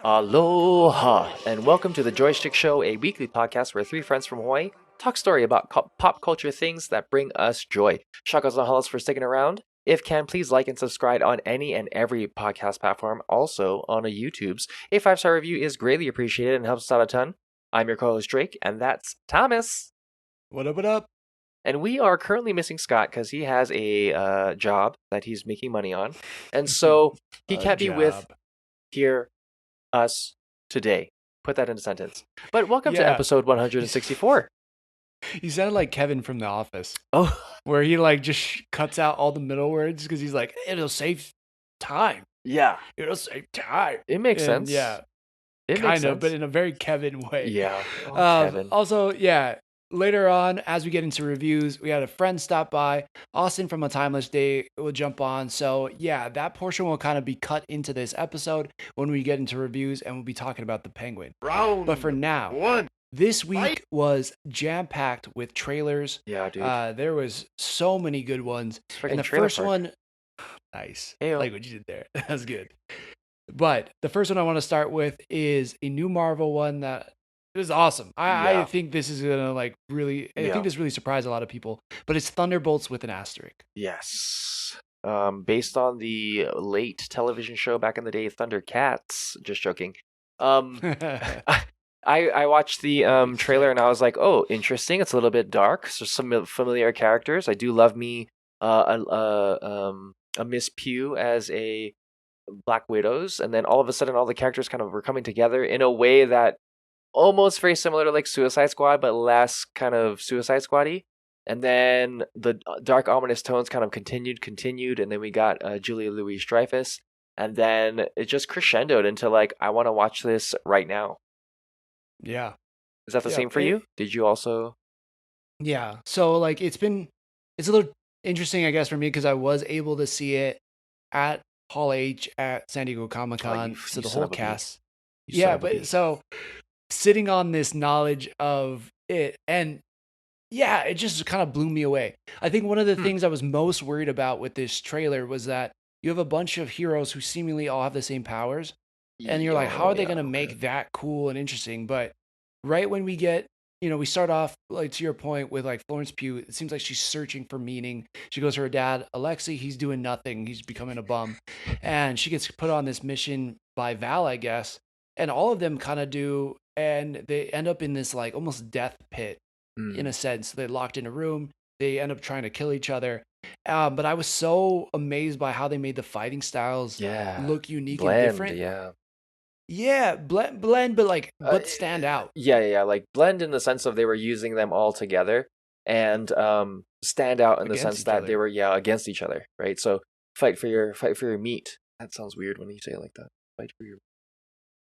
Aloha, and welcome to the Joystick Show, a weekly podcast where three friends from Hawaii talk story about pop culture things that bring us joy. Shakas and halas for sticking around. If can, please like and subscribe on any and every podcast platform, also on a YouTube's. A 5-star review is greatly appreciated and helps us out a ton. I'm your co-host Drake, and that's Thomas. What up, what up? And we are currently missing Scott because he has a job that he's making money on, and so he can't be with here us today. Put that in a sentence. But welcome to episode 164. You sounded like Kevin from The Office. Oh, where he just cuts out all the middle words because he's like, it'll save time. Yeah. It'll save time. It makes sense. Yeah. It kind makes of, sense. but in a very Kevin way. Yeah. Oh, Kevin. Also, later on, as we get into reviews, we had a friend stop by. Austin from A Timeless Day will jump on. So, yeah, that portion will kind of be cut into this episode when we get into reviews, and we'll be talking about the Penguin. But for now, this week was jam-packed with trailers. Yeah, dude. There was so many good ones. And the first one, nice. Ayo. Like what you did there. That was good. But the first one I want to start with is a new Marvel one that is awesome. I think this is gonna I think this really surprised a lot of people. But it's Thunderbolts with an asterisk. Yes. Based on the late television show back in the day, Thundercats. Just joking. I watched the trailer and I was like, oh, interesting. It's a little bit dark. So some familiar characters. I do love me a Miss Pugh as a Black Widows, and then all of a sudden all the characters kind of were coming together in a way that almost very similar to like Suicide Squad, but less kind of Suicide Squad-y. And then the dark ominous tones kind of continued, and then we got Julia Louis-Dreyfus, and then it just crescendoed into like, I want to watch this right now. Yeah. Is that the same for you? Did you also? Yeah. So it's a little interesting, I guess, for me because I was able to see it at Hall H at San Diego Comic-Con. So the whole cast. Yeah, but so sitting on this knowledge of it, and yeah, it just kind of blew me away. I think one of the things I was most worried about with this trailer was that you have a bunch of heroes who seemingly all have the same powers. And you're like, how are they going to make that cool and interesting? But right when we get, we start off, to your point, with Florence Pugh, it seems like she's searching for meaning. She goes to her dad, Alexei, he's doing nothing. He's becoming a bum. And she gets put on this mission by Val, I guess. And all of them kind of do. And they end up in this almost death pit in a sense. They're locked in a room. They end up trying to kill each other. But I was so amazed by how they made the fighting styles look unique and different. Yeah, blend, but stand out. Yeah, blend in the sense of they were using them all together, and stand out in the sense that they were against each other, right? So fight for your meat. That sounds weird when you say it like that. Fight for your.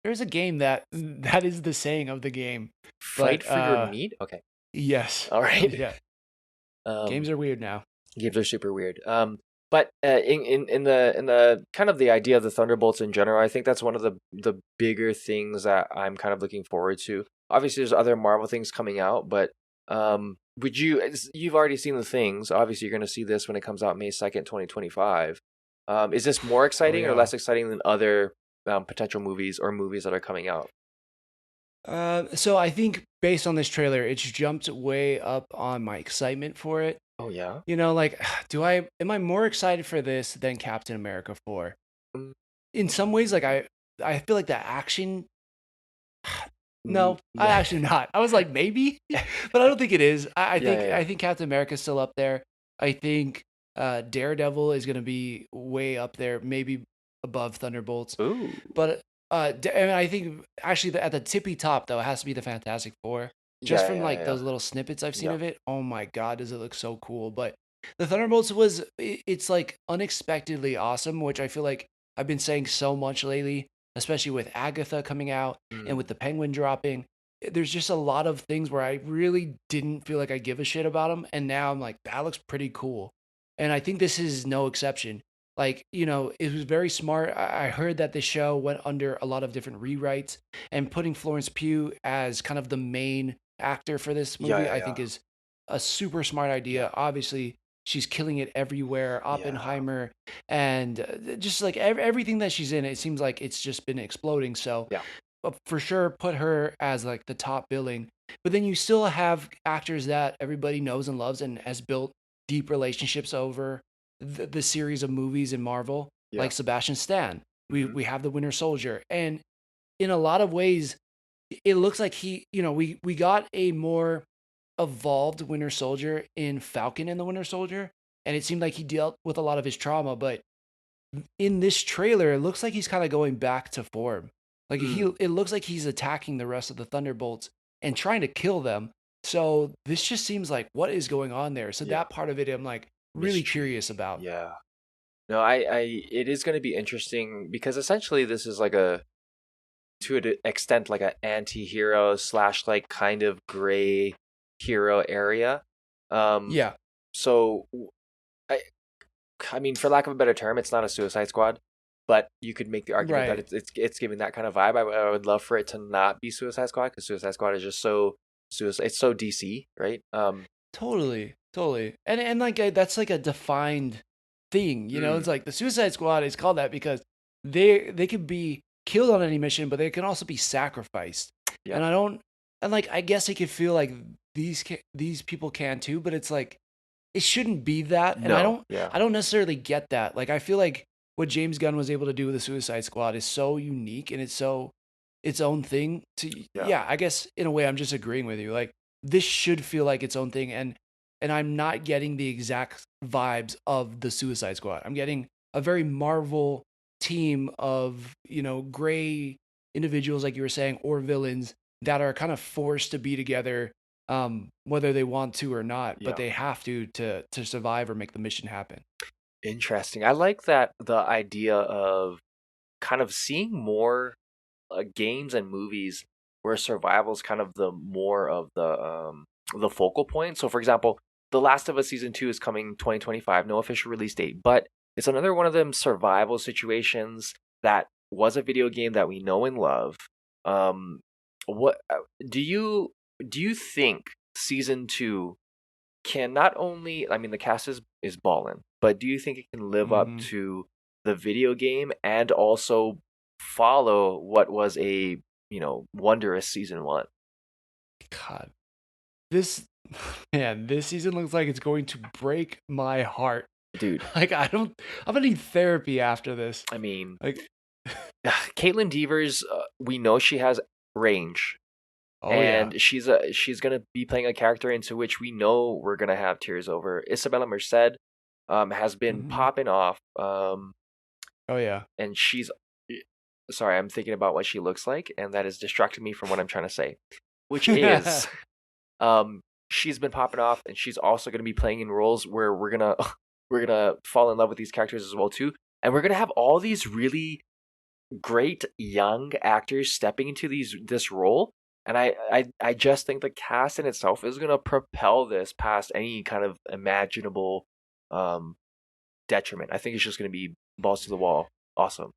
There's a game that is the saying of the game. Fight for your meat. Okay. Yes. All right. Yeah. Games are weird now. Games are super weird. But in the kind of the idea of the Thunderbolts in general, I think that's one of the bigger things that I'm kind of looking forward to. Obviously, there's other Marvel things coming out, but you've already seen the things. Obviously, you're going to see this when it comes out May 2nd, 2025. Is this more exciting or less exciting than other potential movies or movies that are coming out? So I think based on this trailer, it's jumped way up on my excitement for it. Oh yeah. Am I more excited for this than Captain America 4? In some ways, I feel like the action. No, I actually not. I was like maybe, but I don't think it is. I think Captain America's still up there. I think Daredevil is gonna be way up there, maybe above Thunderbolts. Ooh. But I think actually at the tippy top though, it has to be the Fantastic Four. Just from those little snippets I've seen of it. Oh my God, does it look so cool. But the Thunderbolts it's unexpectedly awesome, which I feel like I've been saying so much lately, especially with Agatha coming out and with the Penguin dropping. There's just a lot of things where I really didn't feel like I give a shit about them. And now I'm like, that looks pretty cool. And I think this is no exception. It was very smart. I heard that the show went under a lot of different rewrites, and putting Florence Pugh as kind of the main actor for this movie, I think is a super smart idea. Obviously, she's killing it everywhere. Yeah. Oppenheimer, and just like everything that she's in, it seems like it's just been exploding. So Yeah. for sure, put her as like the top billing. But then you still have actors that everybody knows and loves and has built deep relationships over the series of movies in Marvel, Yeah. like Sebastian Stan. Hmm. We have the Winter Soldier, and in a lot of ways, it looks like we got a more evolved Winter Soldier in Falcon and the Winter Soldier, and it seemed like he dealt with a lot of his trauma. But in this trailer, it looks like he's kind of going back to form. Like Mm. it looks like he's attacking the rest of the Thunderbolts and trying to kill them. So this just seems like what is going on there. So Yeah. that part of it, I'm like really Mystery. curious about. Yeah. No, it is going to be interesting because essentially this is like to an extent, like an anti-hero slash like kind of gray hero area. Um, Yeah, so I, I mean, for lack of a better term, it's not a Suicide Squad, but you could make the argument that right. it's giving that kind of vibe. I would love for it to not be Suicide Squad because Suicide Squad is just so suicide. It's so DC, right? Totally, totally. And like that's like a defined thing, you know? It's Mm, like the Suicide Squad is called that because they could be killed on any mission, but they can also be sacrificed. yeah. And I don't and like I guess I could feel like these people can too, but it's like it shouldn't be that. And No. Yeah. I don't necessarily get that. Like I feel like what James Gunn was able to do with the Suicide Squad is so unique and it's so its own thing to Yeah. yeah, I guess in a way I'm just agreeing with you. Like this should feel like its own thing and I'm not getting the exact vibes of the Suicide Squad. I'm getting a very Marvel team of, gray individuals like you were saying or villains that are kind of forced to be together whether they want to or not, but Yeah. they have to survive or make the mission happen. Interesting. I like that the idea of kind of seeing more games and movies where survival is kind of the more of the focal point. So, for example, The Last of Us season 2 is coming 2025, no official release date, but it's another one of them survival situations that was a video game that we know and love. Um, what do you think season 2 can not only, I mean, the cast is ballin', but do you think it can live up Hmm. to the video game and also follow what was a wondrous season 1? God, this man, this season looks like it's going to break my heart. Dude, Like I'm gonna need therapy after this. I mean, Like, Caitlin Devers, we know she has range, oh yeah. and she's gonna be playing a character into which we know we're gonna have tears over. Isabella Merced has been Hmm. popping off, Oh yeah. and she's sorry, I'm thinking about what she looks like, and that is distracting me from what I'm trying to say, which is Um, she's been popping off, and she's also going to be playing in roles where we're gonna we're gonna fall in love with these characters as well too, and we're gonna have all these really great young actors stepping into this role, and I just think the cast in itself is gonna propel this past any kind of imaginable um detriment. I think it's just gonna be balls to the wall, awesome.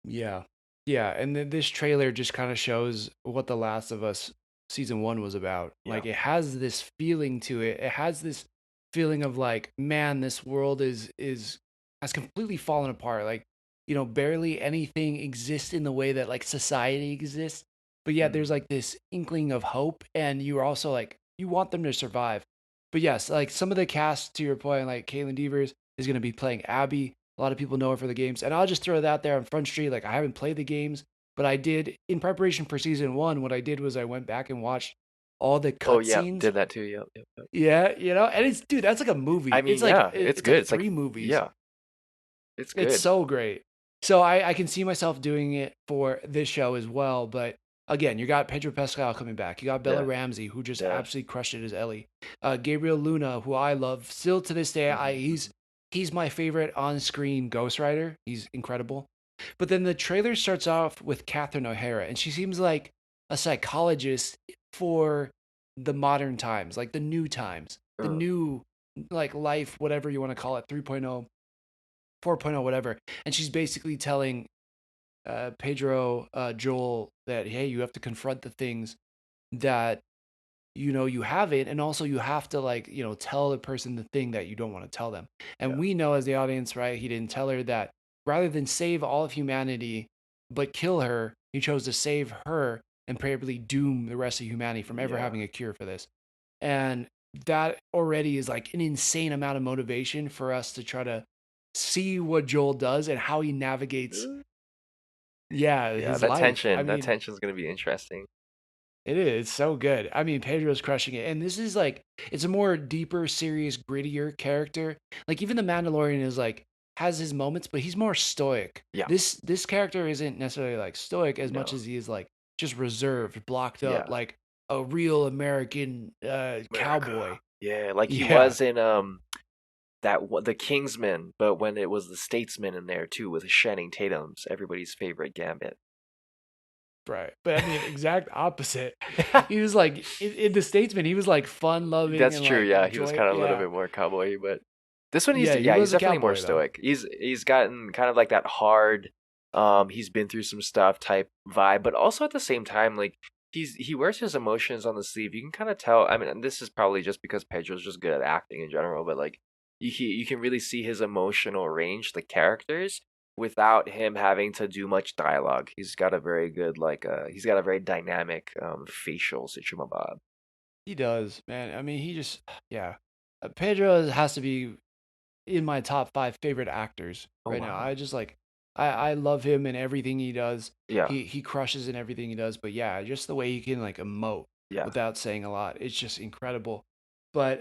Yeah. Yeah, and then this trailer just kind of shows what The Last of Us season 1 was about. Yeah. Like it has this feeling to it. It has this feeling of like, man, this world is has completely fallen apart. Like, barely anything exists in the way that like society exists. But yet there's Mm. like this inkling of hope and you're also like you want them to survive. But yes, like some of the cast to your point, like Caitlin Devers is going to be playing Abby. A lot of people know her for the games. And I'll just throw that there on Front Street. Like, I haven't played the games, but I did, in preparation for season 1, what I did was I went back and watched all the Oh yeah, cutscenes. did that too. Yep, yep, yep. Yeah, and it's, dude, that's like a I movie. mean, yeah, it's It's like good. It's like, 3 movies. yeah, it's It's good. so great. So I can see myself doing it for this show as well. But again, you got Pedro Pascal coming back. You got Bella Yeah, Ramsey, who just yeah. absolutely crushed it as Ellie. Gabriel Luna, who I love still to this day. Mhm, mhm. He's my favorite on-screen Ghost Rider. He's incredible. But then the trailer starts off with Catherine O'Hara, and she seems like a psychologist for the modern times, like the new times, the Uh, new like life, whatever you want to call it, 3.0, 4.0, whatever. And she's basically telling Pedro Joel that hey, you have to confront the things that you have it, and also you have to like, tell the person the thing that you don't want to tell them. And we know as the audience, right? He didn't tell her that rather than save all of humanity but kill her, he chose to save her and probably doom the rest of humanity from ever Yeah. having a cure for this. And that already is like an insane amount of motivation for us to try to see what Joel does and how he navigates, yeah, Yeah, his life. I that mean, tension's gonna be interesting. it is so good. I mean, Pedro's crushing it. And this is like, it's a more deeper, serious, grittier character. Like even the Mandalorian is like has his moments, but he's more stoic. Yeah. This character isn't necessarily like stoic as much No. as he is like just reserved, blocked up, Yeah. like a real American America. cowboy. Yeah, like he Yeah. was in the Kingsman, but when it was the Statesman in there too with Channing Tatum's everybody's favorite Gambit. Right. But I mean, exact opposite. He was like in the Statesman, he was like fun loving That's and true. like Yeah, he was enjoy. kind of a little Yeah. bit more cowboy, but this one Yeah, he he's was a definitely more cowboy though. stoic. He's gotten kind of like that hard he's been through some stuff type vibe, but also at the same time like he wears his emotions on the sleeve. You can kind of tell. I mean, and this is probably just because Pedro's just good at acting in general, but like you can really see his emotional range, the characters, without him having to do much dialogue. He's got a very good like he's got a very dynamic facial situation. He does, man. I mean, he just yeah. Pedro has to be in my top 5 favorite actors Oh right now. wow. I just like I love him in everything he does. Yeah. He crushes in everything he does. But yeah, just the way he can like emote Yeah. without saying a lot, it's just incredible. But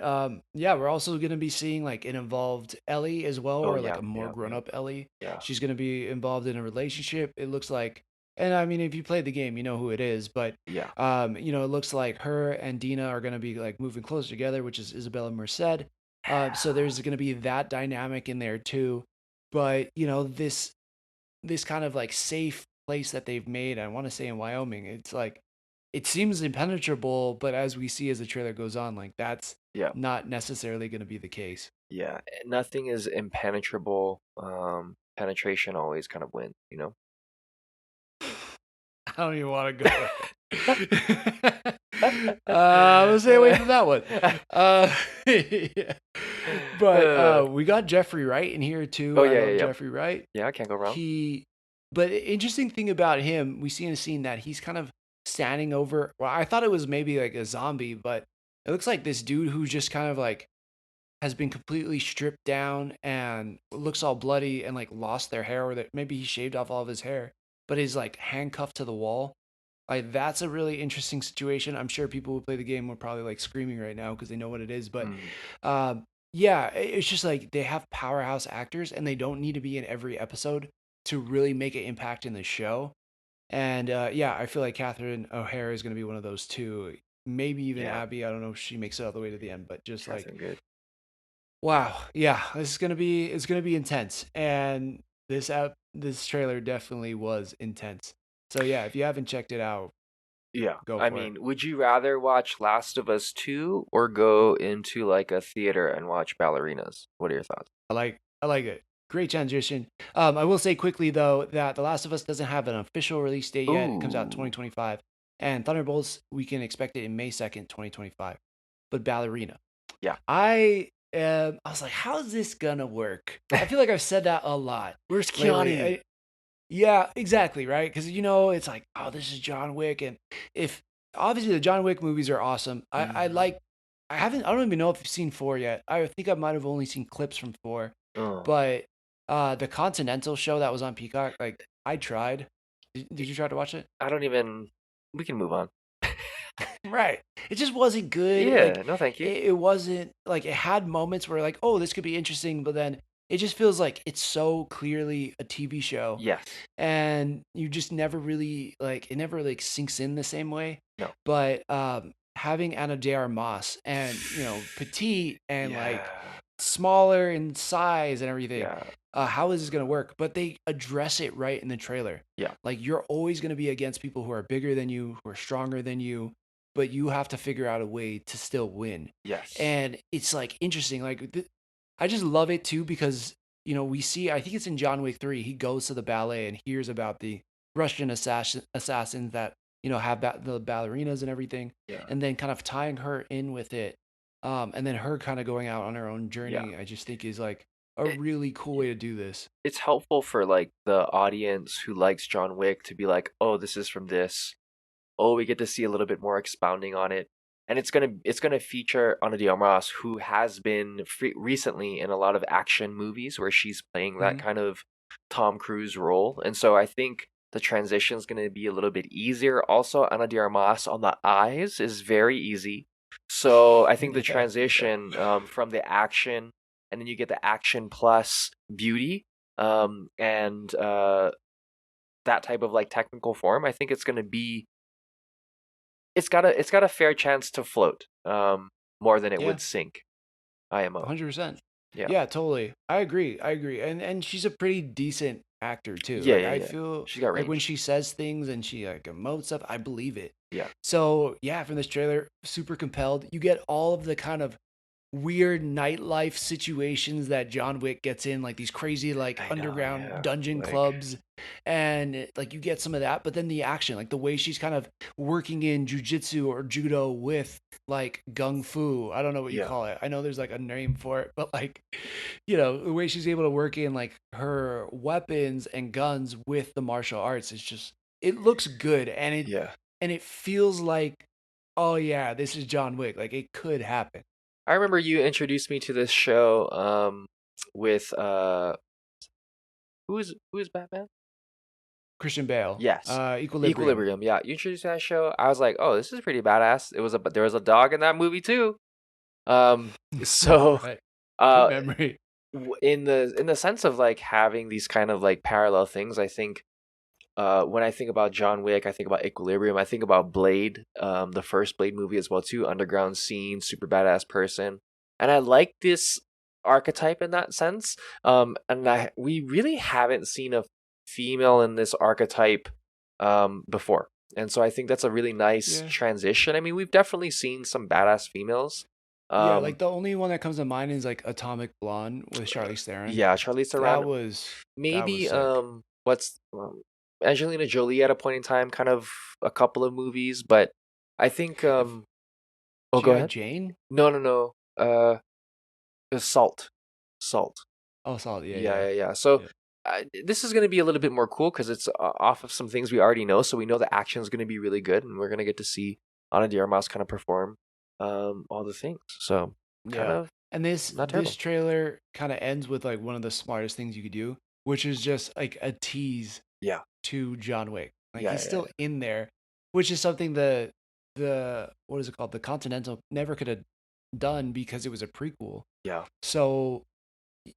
yeah, we're also gonna be seeing like an involved Ellie as well, Oh or like yeah. a more Yeah. grown Yeah. up Ellie. Yeah. She's gonna be involved in a relationship. It looks like, and I mean, if you played the game, you know who it is. But Yeah. it looks like her and Dina are gonna be like moving closer together, which is Isabella Merced. So there's going to be that dynamic in there too. But this kind of like safe place that they've made, I want to say in Wyoming, it's like it seems impenetrable, but as we see as the trailer goes on, like that's Yeah. not necessarily going to be the case. Yeah. Nothing is impenetrable. Penetration always kind of wins, you know? I don't even want to go there. I'm gonna stay away from that one. Yeah. But we got Jeffrey Wright in here too. Oh I yeah, yeah, love yeah. Jeffrey Wright. Yeah, I can't go wrong. But interesting thing about him, we see in a scene that he's kind of standing over. Well, I thought it was maybe like a zombie, but it looks like this dude who's just kind of like has been completely stripped down and looks all bloody and like lost their hair, or that maybe he shaved off all of his hair, but is like handcuffed to the wall. Like that's a really interesting situation. I'm sure people who play the game are probably like screaming right now because they know what it is. But Mm. yeah, it's just like they have powerhouse actors and they don't need to be in every episode to really make an impact in the show. And yeah, I feel like Catherine O'Hara is going to be one of those too. Maybe even Yeah, Abby. I don't know if she makes it all the way to the end, but just that's like good. wow, yeah, this is gonna be intense. And this trailer definitely was intense. So yeah, if you haven't checked it out, Yeah. go I for it. mean, would you rather watch Last of Us 2 or go into like a theater and watch Ballerinas? What are your thoughts? I like it. Great transition. I will say quickly though that The Last of Us doesn't have an official release date yet. It comes out in Ooh. 2025, and Thunderbolts we can expect it in May 2nd, 2025. But Ballerina, Yeah. I was like, how's this gonna work? I feel like I've said that a lot Where's lately. Keanu? Yeah, exactly, right? Because it's like, oh, this is John Wick, and if obviously the John Wick movies are awesome. I Mm. like. I don't even know if you've seen 4 yet. I think I might have only seen clips from 4, Oh. but the Continental show that was on Peacock, like I tried. Did you try to watch it? I don't even. We can move on. Right. It just wasn't good. Yeah. Like No, thank you. it wasn't like it had moments where like, oh, this could be interesting, but then it just feels like it's so clearly a TV show, Yes. and you just never really like it never like sinks in the same way. No. But having Anna De Armas and petite and Yeah. like smaller in size and everything, Yeah. how is this gonna work? But they address it right in the trailer. Yeah. Like you're always gonna be against people who are bigger than you, who are stronger than you, but you have to figure out a way to still win. Yes. And it's like interesting. Like I just love it too because we see. I think it's in John Wick 3. He goes to the ballet and hears about the Russian assassins that have the ballerinas and everything, Yeah. and then kind of tying her in with it, and then her kind of going out on her own Yeah. journey. I just think is like a It, really cool way to do this. it's helpful for like the audience who likes John Wick to be like, oh, this is from this. Oh, we get to see a little bit more expounding on it. And it's gonna feature Ana de Armas, who has been recently in a lot of action movies where she's playing that Hmm. kind of Tom Cruise role. And so I think the transition is gonna be a little bit easier. Also, Ana de Armas on the eyes is very easy. So I think the Yeah, transition from the action, and then you get the action plus beauty, and that type of like technical form. I think it's gonna be it's got a fair chance to float, more than it yeah, would sink. IMO. 100%. Yeah. Yeah, totally. I agree. I agree. And she's a pretty decent actor too. Yeah, Like yeah, I yeah. feel She's got like when range. she says things and she like emotes stuff, I believe it. Yeah. So yeah, from this trailer, super compelled. You get all of the kind of weird nightlife situations that John Wick gets in, like these crazy like I know, underground yeah. dungeon Like, clubs, and like you get some of that. But then the action, like the way she's kind of working in jujitsu or judo with like gung fu. I don't know what you yeah, call it. I know there's like a name for it, but like the way she's able to work in like her weapons and guns with the martial arts is just it looks good, yeah. and it feels like, oh yeah, this is John Wick. Like it could happen. I remember you introduced me to this show, with who is Batman? Christian Bale, Yes. Equilibrium. Equilibrium. Yeah, you introduced me to that show. I was like, oh, this is pretty badass. But there was a dog in that movie too. Um, so, Right. Good uh, memory. in the sense of like having these kind of like parallel things, I think when I think about John Wick, I think about Equilibrium. I think about Blade, the first Blade movie as well too. Underground scene, super badass person, and I like this archetype in that sense. And we really haven't seen a female in this archetype before, and so I think that's a really nice Yeah. transition. I mean, we've definitely seen some badass females. Yeah, Um, like the only one that comes to mind is like Atomic Blonde with Charlize Theron. yeah, Charlize That Theron. was that was Maybe sick. what's Angelina Jolie at a point in time, kind of a couple of movies, but I think If oh, she go got ahead. Jane? No, no, no. Salt. Salt. Oh, solid. Yeah, Yeah, yeah, yeah, yeah. So yeah. this is going to be a little bit more cool because it's off of some things we already know, so we know the action is going to be really good, and we're going to get to see Ana de Armas kind of perform all the things. So kind Yeah. of And this not terrible. this trailer kind of ends with like one of the smartest things you could do, which is just like a tease Yeah. to John Wick. Like Yeah, he's yeah, still yeah. in there, which is something the what is it called? The Continental never could have done because it was a prequel. Yeah, So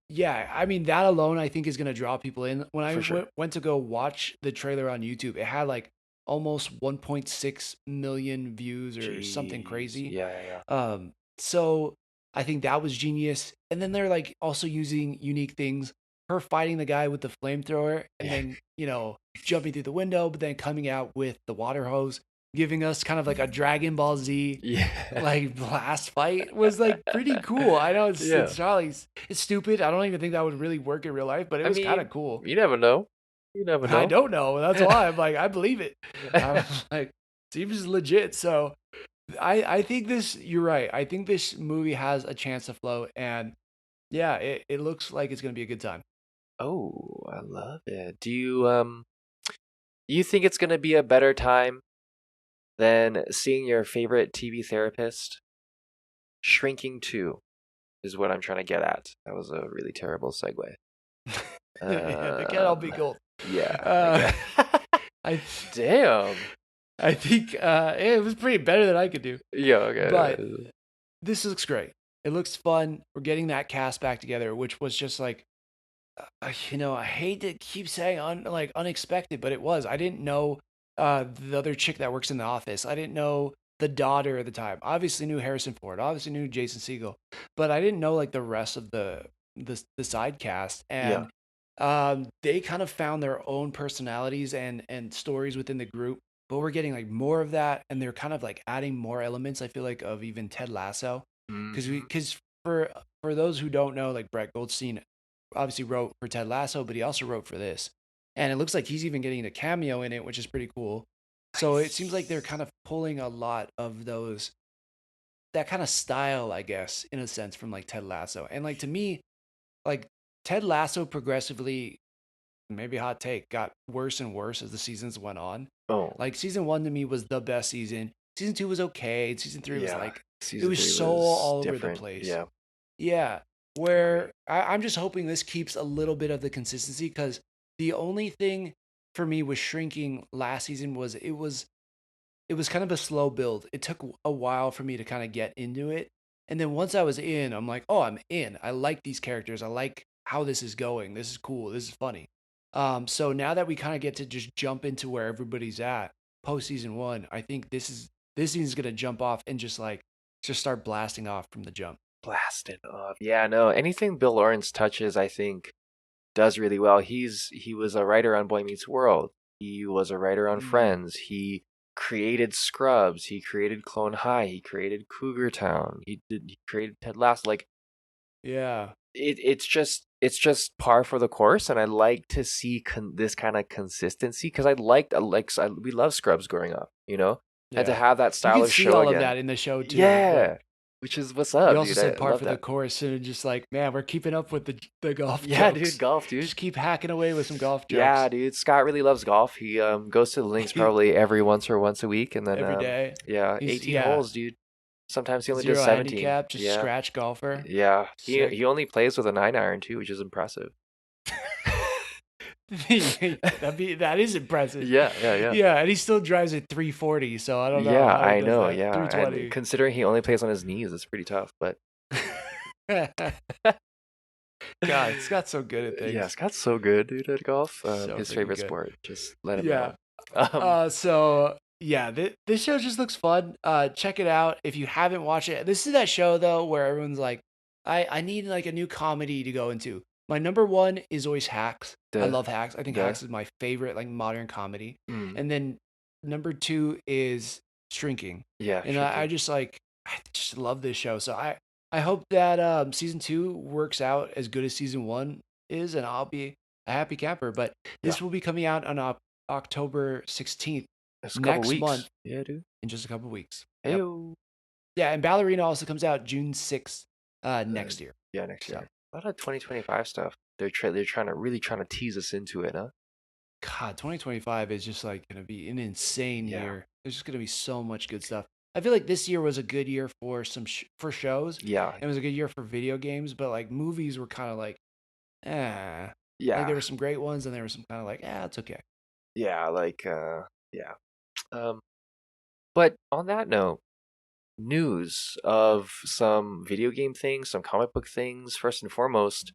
yeah, I mean that alone I think is gonna draw people in. When I for sure. went to go watch the trailer on YouTube, it had like almost 1.6 million views or something Jeez. crazy. Yeah, yeah, yeah. So I think that was genius. And then they're like also using unique things. Her fighting the guy with the flamethrower and Yeah. then, jumping through the window, but then coming out with the water hose, giving us kind of like a Dragon Ball Z Yeah. like blast fight was like pretty cool. I know Yeah. it's Charlie's it's stupid. I don't even think that would really work in real life, but it I was kind of mean, cool. you never know. You never I know. don't know. That's why I'm like, I believe it. I'm like, seems legit. So I think this. You're right. I think this movie has a chance to float, and yeah, it looks like it's gonna be a good time. Oh, I love it. Do you think it's gonna be a better time than seeing your favorite TV therapist? Shrinking 2 is what I'm trying to get at. That was a really terrible segue. Yeah, they can't all be Um, gold. yeah, I Uh, guess. I Damn. I think it was pretty better than I could do, Yeah, okay. but this looks great. It looks fun. We're getting that cast back together, which was just like I hate to keep saying like unexpected, but it was. I didn't know the other chick that works in the office. I didn't know the daughter at the time. Obviously knew Harrison Ford. Obviously knew Jason Segel, but I didn't know like the rest of the side cast. Yeah. And they kind of found their own personalities and stories within the group. But we're getting like more of that, and they're kind of like adding more elements. I feel like of even Ted Lasso, Hmm. because for those who don't know, like Brett Goldstein obviously wrote for Ted Lasso, but he also wrote for this. And it looks like he's even getting a cameo in it, which is pretty cool. So it seems like they're kind of pulling a lot of that kind of style, I guess, in a sense, from like Ted Lasso. And like to me, like Ted Lasso progressively, maybe hot take, got worse and worse as the seasons went on. Oh, Like season one to me was the best season. Season two was okay. Season three was yeah. like it Season was three so was all over the different. place. Yeah, Yeah. agree. Where I'm just hoping this keeps a little bit of the consistency because the only thing for me with shrinking last season was it was kind of a slow build. It took a while for me to kind of get into it. And then once I was in, I'm like, oh, I'm in. I like these characters. I like how this is going. This is cool. This is funny. So now that we kind of get to just jump into where everybody's at post season one, I think this season's gonna jump off and just start blasting off from the jump. Blasted off. Yeah, no. Anything Bill Lawrence touches, I think, does really well. He was a writer on Boy Meets World. He was a writer on Mm, Friends. He created Scrubs. He created Clone High. He created Cougar Town. He created Ted Lasso. Like yeah. it's just par for the course, and I like to see this kind of consistency because we love Scrubs growing up, and to Yeah. have that You can stylish see show all of again. that in the show too. Like Yeah, which is what's you up, also dude. I said par love for the that. course and just like, man, we're keeping up with the golf Yeah, dude, jokes. golf, dude. Just keep hacking away with some golf Yeah, jokes dude. Scott really loves golf. He goes to the links probably once a week, and then every day. yeah, He's 18 yeah, holes, dude. Sometimes he only does zero 17. handicap, just Yeah, scratch golfer. yeah. He Sick. he only plays with a 9 iron too, which is impressive. That is impressive. Yeah, yeah, yeah. Yeah, and he still drives at 340, so I don't know Yeah, how he I does know. that. Yeah, and 320. considering he only plays on his knees, it's pretty tough. But God, Scott's so good at yeah, things. Scott's so good, dude, at golf. So His freaking favorite good. sport. Just let him Yeah. know. Um, So yeah, this show just looks fun. Check it out if you haven't watched it. This is that show though where everyone's like, I need like a new comedy to go into. My number one is always Hacks. I the love Hacks. I think the Hacks is my favorite like modern comedy. mm, And then number two is Shrinking. yeah, And I shrinking. just like I just love this show. So I hope that season two works out as good as season one is, and I'll be a happy camper. But Yeah, this will be coming out on October 16th it's a couple next weeks. month Yeah, dude. in just a couple weeks. Hey, Yep. Yeah, and Ballerina also comes out June 6th uh, next year. yeah, next So, year. A lot of 2025 stuff. They're trying to tease us into it, huh? God, 2025 is just like going to be an insane Yeah, year. There's just going to be so much good stuff. I feel like this year was a good year for for shows. yeah, And it was a good year for video games, but like movies were kind of like, eh. Like yeah, there were some great ones and there were some kind of like, it's okay. yeah. Yeah. Um, but on that note, news of some video game things, some comic book things. First and foremost,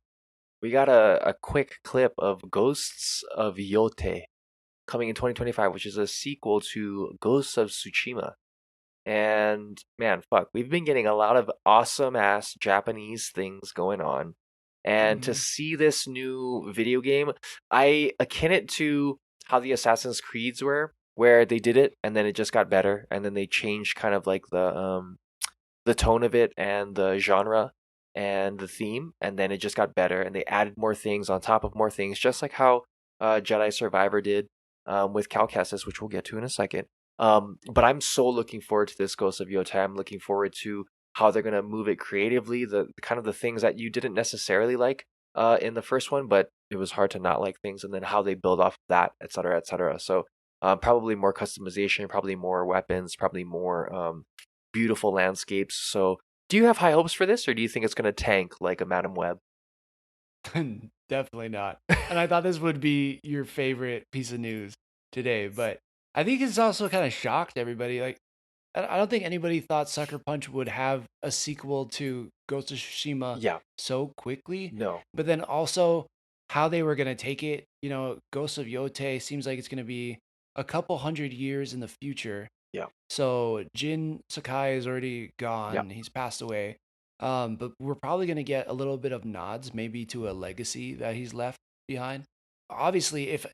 we got a quick clip of Ghosts of Yotei coming in 2025, which is a sequel to Ghosts of Tsushima. And man, fuck, we've been getting a lot of awesome ass Japanese things going on. And to Hmm. see this new video game, I akin it to how the Assassin's Creeds were, where they did it and then it just got better, and then they changed kind of like the tone of it and the genre and the theme, and then it just got better, and they added more things on top of more things, just like how Jedi Survivor did with Cal Kestis, which we'll get to in a second. But I'm so looking forward to this Ghost of Yotei. I'm looking forward to how they're gonna move it creatively, the kind of the things that you didn't necessarily like in the first one, but it was hard to not like things, and then how they build off of that, et cetera, et cetera. So probably more customization, probably more weapons, probably more beautiful landscapes. So, do you have high hopes for this, or do you think it's going to tank like a Madam Web? Definitely not. And I thought this would be your favorite piece of news today, but I think it's also kind of shocked everybody. Like, I don't think anybody thought Sucker Punch would have a sequel to Ghost of Tsushima Yeah, so quickly, no, but then also how they were going to take it. Ghost of Yotei seems like it's going to be a couple hundred years in the future. yeah, So Jin Sakai is already yeah, gone. He's passed away. But we're probably going to get a little bit of nods, maybe to a legacy that he's left behind. Obviously, if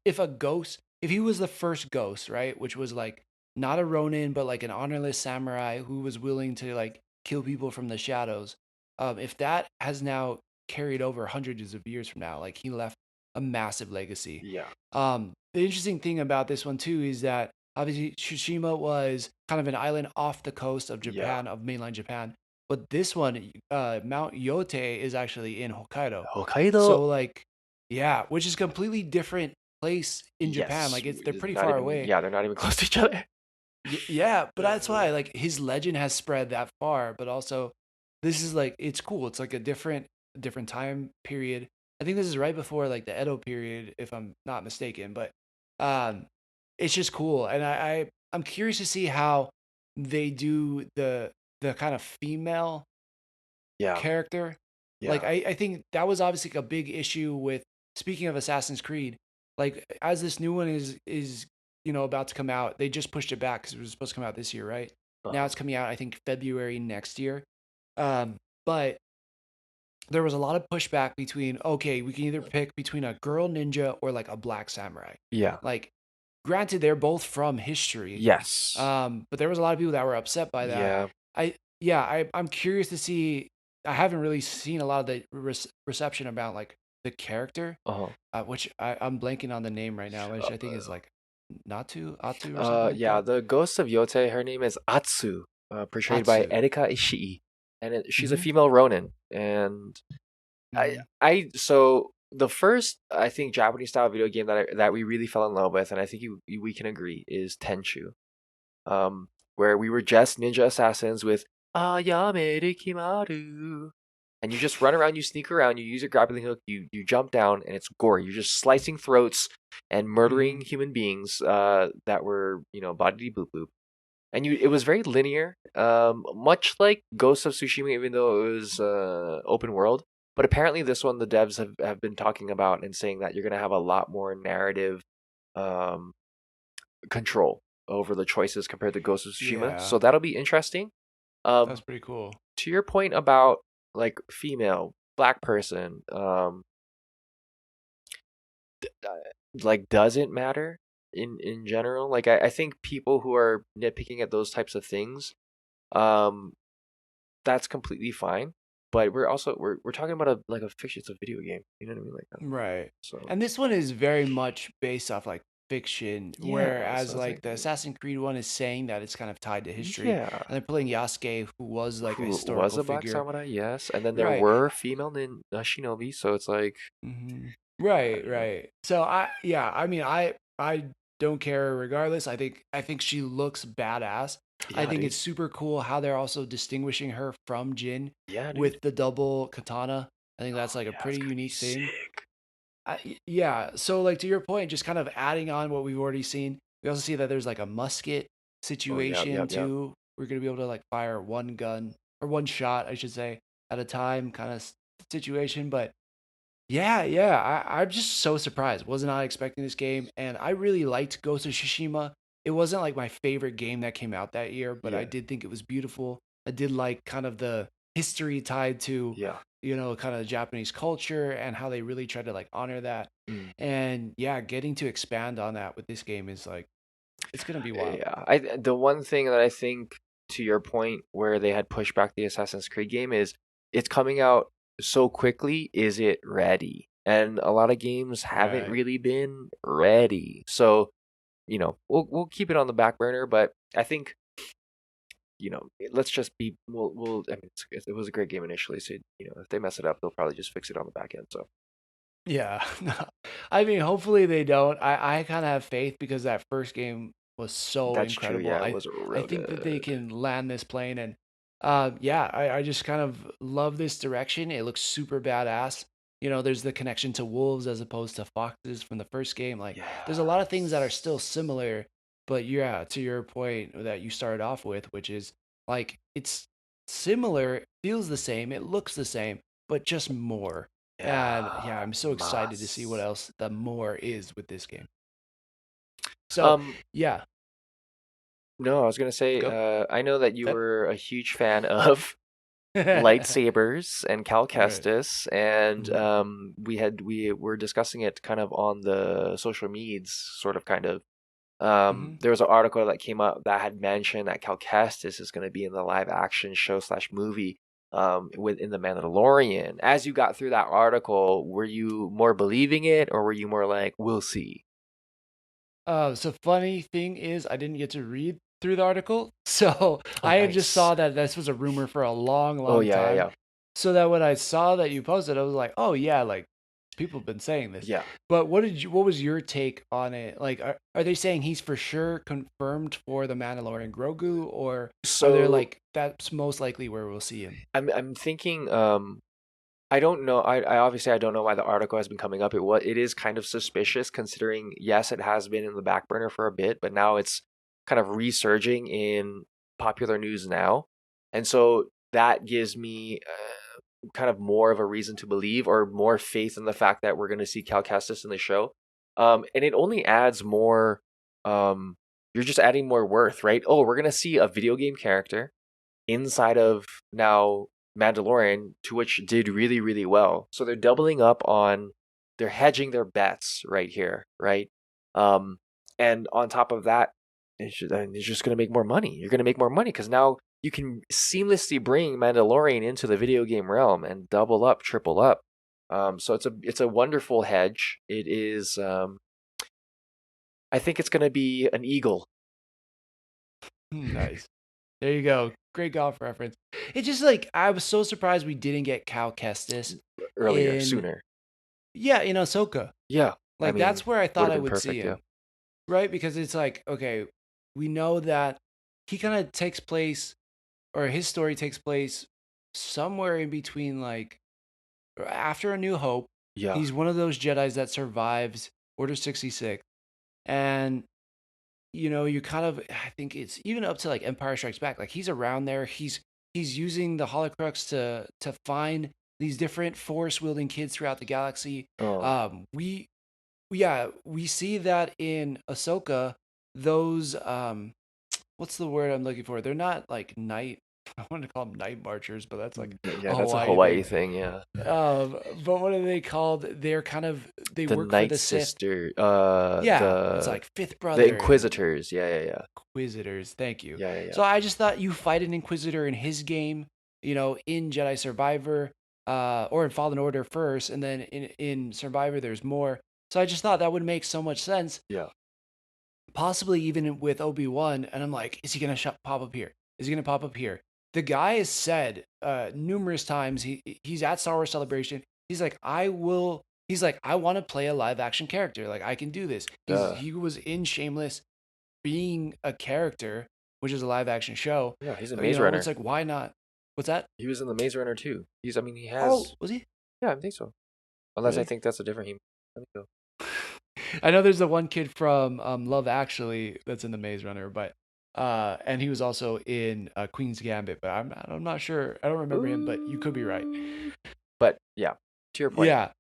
he was the first ghost, right, which was like not a Ronin, but like an honorless samurai who was willing to like kill people from the shadows. If that has now carried over hundreds of years from now, like he left a massive legacy. yeah, The interesting thing about this one too is that Obviously, Tsushima was kind of an island off the coast of Yeah. Japan, of mainland Japan. But this one, Mount Yotei, is actually in Hokkaido. Hokkaido. So like, yeah, which is completely different place in Japan. Yes. Like they're pretty Not far even. away. Yeah, they're not even close to each other. Yeah, but that's why like his legend has spread that far. But also, this is like it's cool. It's like a different time period. I think this is right before like the Edo period, if I'm not mistaken. But um, it's just cool, and I'm curious to see how they do the kind of female Yeah. character. Like Yeah. I think that was obviously like, a big issue with, speaking of Assassin's Creed, like as this new one is about to come out, they just pushed it back because it was supposed to come out this year, right? Now Uh-huh. it's coming out, I think, February next year. But there was a lot of pushback between, okay, we can either pick between a girl ninja or like a black samurai. Yeah. Like, granted, they're both from history, Yes. but there was a lot of people that were upset by that. Yeah. I'm curious to see. I haven't really seen a lot of the reception about like the character, Uh-huh. which I'm blanking on the name right now, which I think is like Natu Atu or something like Yeah, that. the Ghost of Yotei, her name is Atsu, portrayed by Atsu. Erika Ishii, and she's a Mm-hmm. female Ronin. And Mm-hmm. so the first, I think, Japanese style video game that we really fell in love with, and I think we can agree, is Tenchu, where we were just ninja assassins with Ayame Rikimaru. And you just run around, you sneak around, you use your grappling hook, you jump down, and it's gory. You're just slicing throats and Mm-hmm. murdering human beings that were, body boop boop. And it was very linear, much like Ghost of Tsushima, even though it was open world. But apparently, this one the devs have been talking about and saying that you're gonna have a lot more narrative um, control over the choices compared to Ghost of Tsushima. Yeah, So that'll be interesting. that's Um, pretty cool. to your point about like female, black person, uh, like doesn't matter in general. Like I think people who are nitpicking at those types of things, um, that's completely fine. But we're talking about a fiction, it's a video game. You know what I mean? Like Right. so. And this one is very much based off like fiction, Yeah, whereas so it's like like the Assassin's Creed one is saying that it's kind of tied to history. yeah, And they're playing Yasuke, who was like a who was historical a black figure. samurai? Yes, and then there Right. were female shinobi. So it's like I Right, don't know. right. So I mean I don't care regardless. I think she looks badass. I Yeah, think dude. it's super cool how they're also distinguishing her from Jin Yeah, dude. with the double katana. I think that's Oh like a yeah, it's pretty gonna be unique thing. sick. Yeah, so like to your point, just kind of adding on what we've already seen. We also see that there's like a musket Oh yeah, situation yep, yep. too. We're gonna be able to like fire one gun or one shot, I should say, at a time, kind of situation. But yeah, I'm just so surprised. Was not expecting this game, and I really liked Ghost of Tsushima. It wasn't like my favorite game that came out that year, but I Yeah, did think it was beautiful. I did like kind of the history tied to, yeah. kind of Japanese culture and how they really try to like honor that. Mm. And yeah, getting to expand on that with this game is like it's gonna be wild. Yeah, the one thing that I think, to your point where they had pushed back the Assassin's Creed game, is it's coming out so quickly. Is it ready? And a lot of games haven't Right. really been ready. So we'll keep it on the back burner. But I think let's just be we'll. I mean, it was a great game initially. So if they mess it up, they'll probably just fix it on the back end. So Yeah. No. I mean, hopefully they don't. I kind of have faith because that first game was so that's true. incredible. Yeah, it I was I real think that they good. can land this plane, and yeah, I just kind of love this direction. It looks super badass. There's the connection to wolves as opposed to foxes from the first game. Like there's a lot of things that are Yes. still similar, but yeah, to your point that you started off with, which is like it's similar, feels the same, it looks the same, but just more. And yeah, Yeah, I'm so excited to see what mas. else the more is with this game. So Um, yeah, no, I was gonna say, go. I know that you That were a huge fan of lightsabers and Cal right. Kestis, and Hmm. we were discussing it kind of on the social medias, sort of, kind of. Hmm. There was an article that came up that had mentioned that Cal Kestis is going to be in the live action show slash movie, within the Mandalorian. As you got through that article, were you more believing it, or were you more like, we'll see? So funny thing is, I didn't get to read through the article, so Oh, I had just nice. saw that this was a rumor for a long, Oh long yeah, yeah, time. yeah. So that when I saw that you posted, I was like, oh yeah, like people have been saying this. Yeah. But what was your take on it? Like, are they saying he's for sure confirmed for the Mandalorian Grogu, or are they So like that's most likely where we'll see him? I'm thinking I don't know. I obviously I don't know why the article has been coming up. It is kind of suspicious considering yes, it has been in the back burner for a bit, but now it's kind of resurging in popular news now. And so that gives me kind of more of a reason to believe or more faith in the fact that we're going to see Cal Kestis in the show. And it only adds more you're just adding more worth, right? Oh, we're going to see a video game character inside of now Mandalorian, to which did really, really well. So they're doubling up on, they're hedging their bets right here, right? Um, and on top of that, it's just going to make more money. You're going to make more money because now you can seamlessly bring Mandalorian into the video game realm and double up, triple up. So it's a wonderful hedge. It is. I think it's going to be an eagle Nice. There you go. Great golf reference. It's just like I was so surprised we didn't get Cal Kestis earlier, in sooner. yeah, in Ahsoka. Yeah, I Like mean, that's where I would thought have I been would see perfect. Yeah. him. Right? Because it's like, okay, we know that he kind of takes place or his story takes place somewhere in between like after A New Hope. Yeah. He's one of those Jedis that survives Order 66. And you kind of I think it's even up to like Empire Strikes Back. Like he's around there. He's using the Holocrux to find these different force wielding kids throughout the galaxy. Oh, We yeah, we see that in Ahsoka, those what's the word I'm looking for? They're not like night I want to call them night marchers, but that's like yeah, a that's a Hawaii thing. Hawaii thing. Yeah. But what are they called? They're kind of they The work for Night the Sith. Sister, Yeah, it's like Fifth the Brother and Inquisitors. Yeah, yeah, yeah, Inquisitors. Thank you. yeah, yeah, yeah. So I just thought you fight an Inquisitor in his game, in Jedi Survivor, or in Fallen Order first, and then in Survivor there's more. So I just thought that would make so much sense, Yeah. possibly even with Obi-Wan. And I'm like, is he gonna pop up here? Is he gonna pop up here? The guy has said numerous times he's at Star Wars Celebration. He's like, I will. He's like, I want to play a live action character. Like I can do this. He was in Shameless being a character, which is a live action show. Yeah, he's a Maze It's Runner. like why not? What's that? He was in the Maze Runner too. I mean, he Oh, has. was he Yeah, I think so. Unless I really? think that's a different. Let me go. I know there's the one kid from Love Actually that's in the Maze Runner, but and he was also in Queen's Gambit, but I'm not sure. I don't remember him, but you could be right. Ooh. But yeah, to your point. Yeah,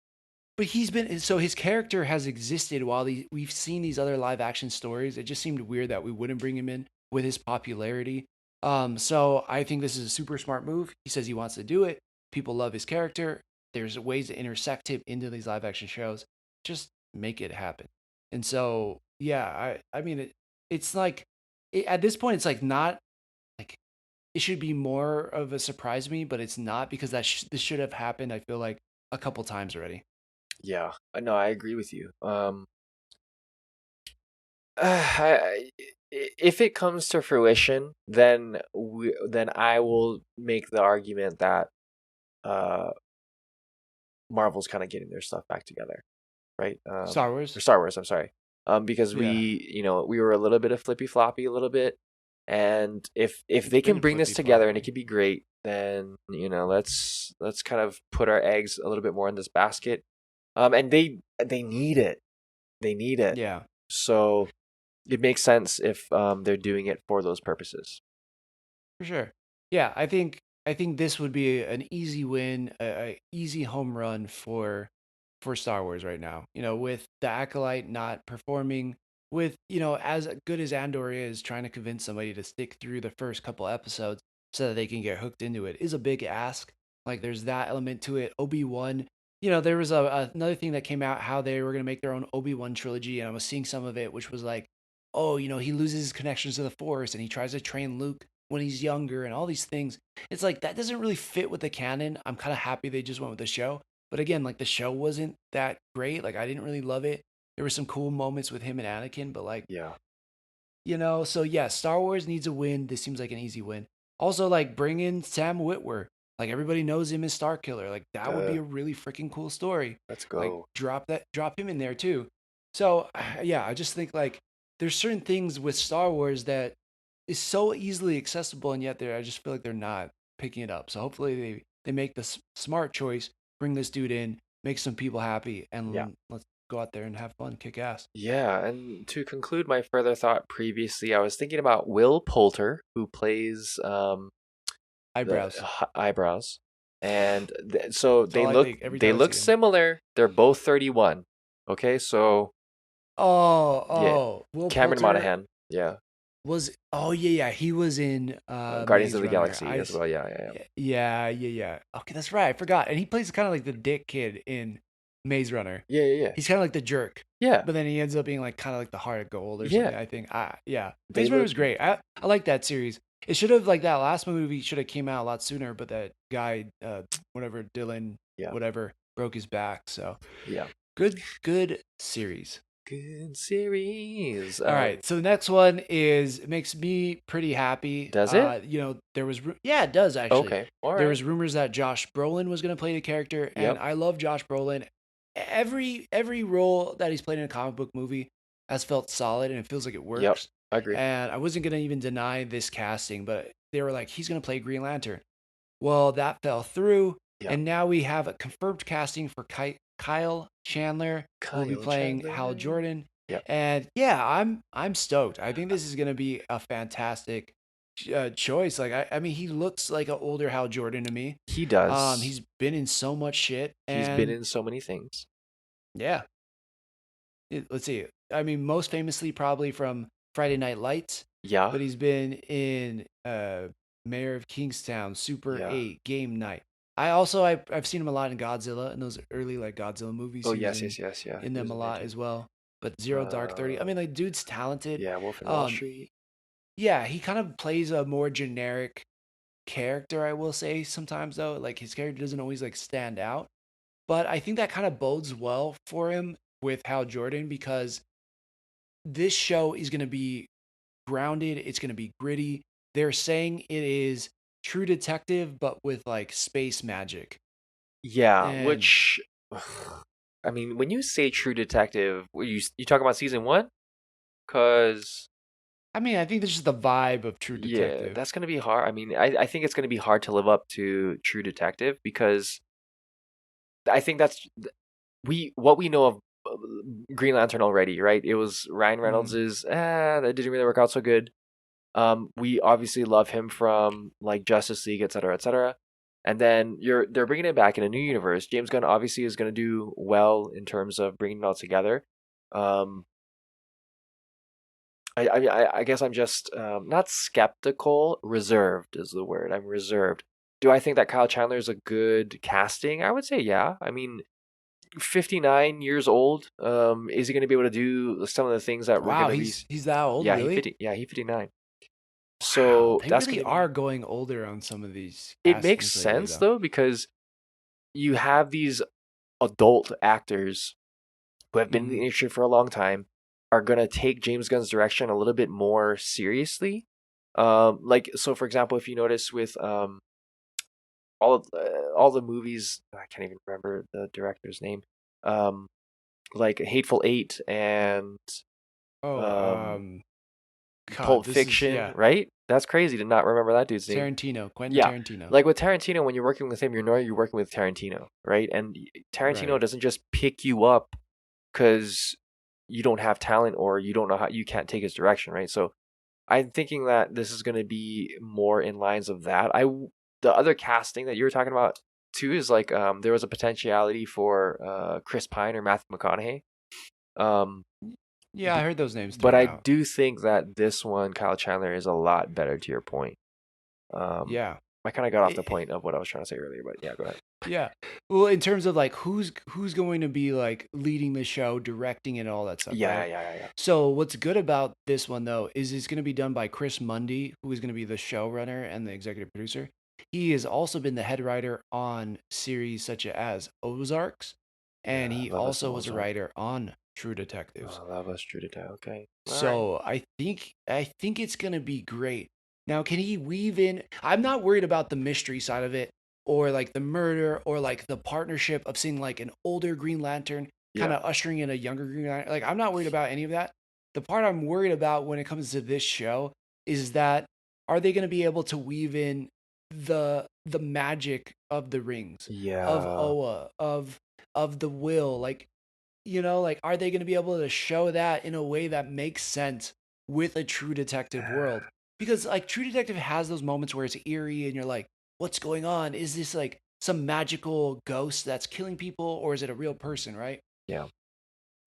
but he's been so his character has existed while we've seen these other live action stories. It just seemed weird that we wouldn't bring him in with his popularity. So I think this is a super smart move. He says he wants to do it. People love his character. There's ways to intersect him into these live action shows. Just make it happen. And so yeah, I mean it's like at this point it's like not like it should be more of a surprise to me, but it's not because this should have happened. I feel like a couple times already. Yeah, no, I agree with you. I, if it comes to fruition, then I will make the argument that uh Marvel's kind of getting their stuff back together, right? Star Or Wars. Star Wars, I'm sorry. Because Yeah. we were a little bit of flippy floppy a little bit, and if It's they can been bring this flippy together and it floppy. can be great, then let's kind of put our eggs a little bit more in this basket. And they need it. They need it. Yeah, So it makes sense if they're doing it for those purposes. for sure. Yeah, I think this would be an easy win, a easy home run for Star Wars right now. With the Acolyte not performing, with as good as Andor is, trying to convince somebody to stick through the first couple episodes so that they can get hooked into it is a big ask. Like there's that element to it. Obi-Wan, there was another thing that came out how they were gonna make their own Obi-Wan trilogy, and I was seeing some of it, which was like, oh, he loses his connections to the Force and he tries to train Luke when he's younger and all these things. It's like that doesn't really fit with the canon. I'm kind of happy they just went with the show. But again, like the show wasn't that great. Like I didn't really love it. there were some cool moments with him and Anakin, but like, Yeah. so yeah, Star Wars needs a win. This seems like an easy win. Also, like, bring in Sam Witwer. Like, everybody knows him as Star Killer. Like, that would be Duh. a really freaking cool story. Let's Like, go. drop him in there too. So yeah, I just think like there's certain things with Star Wars that is so easily accessible, and yet I just feel like they're not picking it up. So hopefully they make the smart choice, bring this dude in, make some people happy, Yeah. and let's go out there and have fun, kick ass. Yeah, and to conclude my further thought previously, I was thinking about Will Poulter, who plays the Eyebrows. eyebrows, and so That's all I think every they time I look see him. similar. They're both 31. Okay, so Oh, yeah, Will Cameron Poulter Monaghan, yeah, was. Oh yeah, he was in Guardians of Maze the Runner. Galaxy as well. Yeah, yeah, Yeah. Okay, that's right. I forgot. And he plays kind of like the dick kid in Maze Runner. yeah, yeah, yeah, He's kind of like the jerk, yeah, but then he ends up being like kind of like the heart of gold or yeah. something. I think. Yeah, They Maze Runner look, was great. I like that series. It should have like that last movie should have came out a lot sooner, but that guy, whatever Dylan, yeah, whatever, broke his back. So yeah. good series. Good series. All right, so the next one is makes me pretty happy. Does it? There was yeah, it does actually. Okay, all There right. was rumors that Josh Brolin was going to play the character, and Yep, I love Josh Brolin. Every role that he's played in a comic book movie has felt solid, and it feels like it yep. works. I agree. And I wasn't going to even deny this casting, but they were like, he's going to play Green Lantern. Well, that fell through, Yeah. and now we have a confirmed casting for Kyle Chandler, who will be Kyle playing Hal Chandler. Jordan. Yep. And yeah, I'm stoked. I think this is gonna be a fantastic choice. Like I mean, he looks like an older Hal Jordan to me. He does. He's been in so much shit, He's been and in so many things. yeah. Let's see. I mean, most famously probably from Friday Night Lights, Yeah, but he's been in Mayor of Kingstown, Super yeah. 8, Game Night. I've seen him a lot in Godzilla in those early like Godzilla movies. Oh He was yes, yes, yes, yeah. in He them was a lot amazing. as well. But Zero Dark 30. I Uh, mean, like, dude's talented. yeah, Wolf in Wall Um, Street. yeah, he kind of plays a more generic character, I will say sometimes though. Like his character doesn't always like stand out. But I think that kind of bodes well for him with Hal Jordan because this show is going to be grounded. It's going to be gritty. They're saying it is True Detective, but with like space magic. Yeah, And which I mean, when you say True Detective, you talk about season one? Cause I mean, I think this is the vibe of True yeah, Detective. that's gonna be hard. I mean, I think it's gonna be hard to live up to True Detective because I think that's we what we know of uh, Green Lantern already, right? It was Ryan Mm. Reynolds' that didn't really work out so good. We obviously love him from like Justice League, etc., etc. And then they're bringing it back in a new universe. James Gunn obviously is going to do well in terms of bringing it all together. Um, I guess I'm just not skeptical. Reserved is the word. I'm reserved. Do I think that Kyle Chandler is a good casting? I would say yeah. I mean, 59 years old. Is he going to be able to do some of the things that we're going Wow, to be? he's that old, Yeah, he really? 50. Yeah, he 59. Wow, So they that's really going to are be. going older on some of these It makes castings lately, sense though. though because you have these adult actors who have been in the Mm. industry for a long time are gonna take James Gunn's direction a little bit more seriously. Like so, for example, if you notice with all the movies, I can't even remember the director's name. Um, like Hateful Eight and Oh, um, God, Pulp this is Fiction, right? That's crazy to not remember that dude's name. Tarantino, Quentin Yeah. Tarantino. Like with Tarantino, when you're working with him, you know you're working with Tarantino, right? And Tarantino Right. doesn't just pick you up because you don't have talent or you don't know how you can't take his direction, right? So I'm thinking that this is going to be more in lines of that. The other casting that you were talking about too is like there was a potentiality for Chris Pine or Matthew McConaughey. Um, Yeah, I heard those names but thrown I out. do think that this one, Kyle Chandler, is a lot better. To your point, um, Yeah. I kind of got off the It- point of what I was trying to say earlier, but yeah, go ahead. yeah. Well, in terms of like who's going to be like leading the show, directing it, all that stuff, Yeah, right? yeah, yeah, yeah. So what's good about this one though is it's going to be done by Chris Mundy, who is going to be the showrunner and the executive producer. He has also been the head writer on series such as Ozarks, and Yeah, I he love us some also was a Ozark. writer on True Detectives. Oh, that was True Detective. Okay. All right. So I think it's gonna be great. Now, can he weave in? I'm not worried about the mystery side of it, or like the murder, or like the partnership of seeing like an older Green Lantern kind Yeah. of ushering in a younger Green Lantern. Like I'm not worried about any of that. The part I'm worried about when it comes to this show is that are they gonna be able to weave in the magic of the rings, of Yeah. Oa, of the will, like like, are they going to be able to show that in a way that makes sense with a True Detective world? Because, like, True Detective has those moments where it's eerie and you're like, what's going on? Is this like some magical ghost that's killing people or is it a real person, right? Yeah.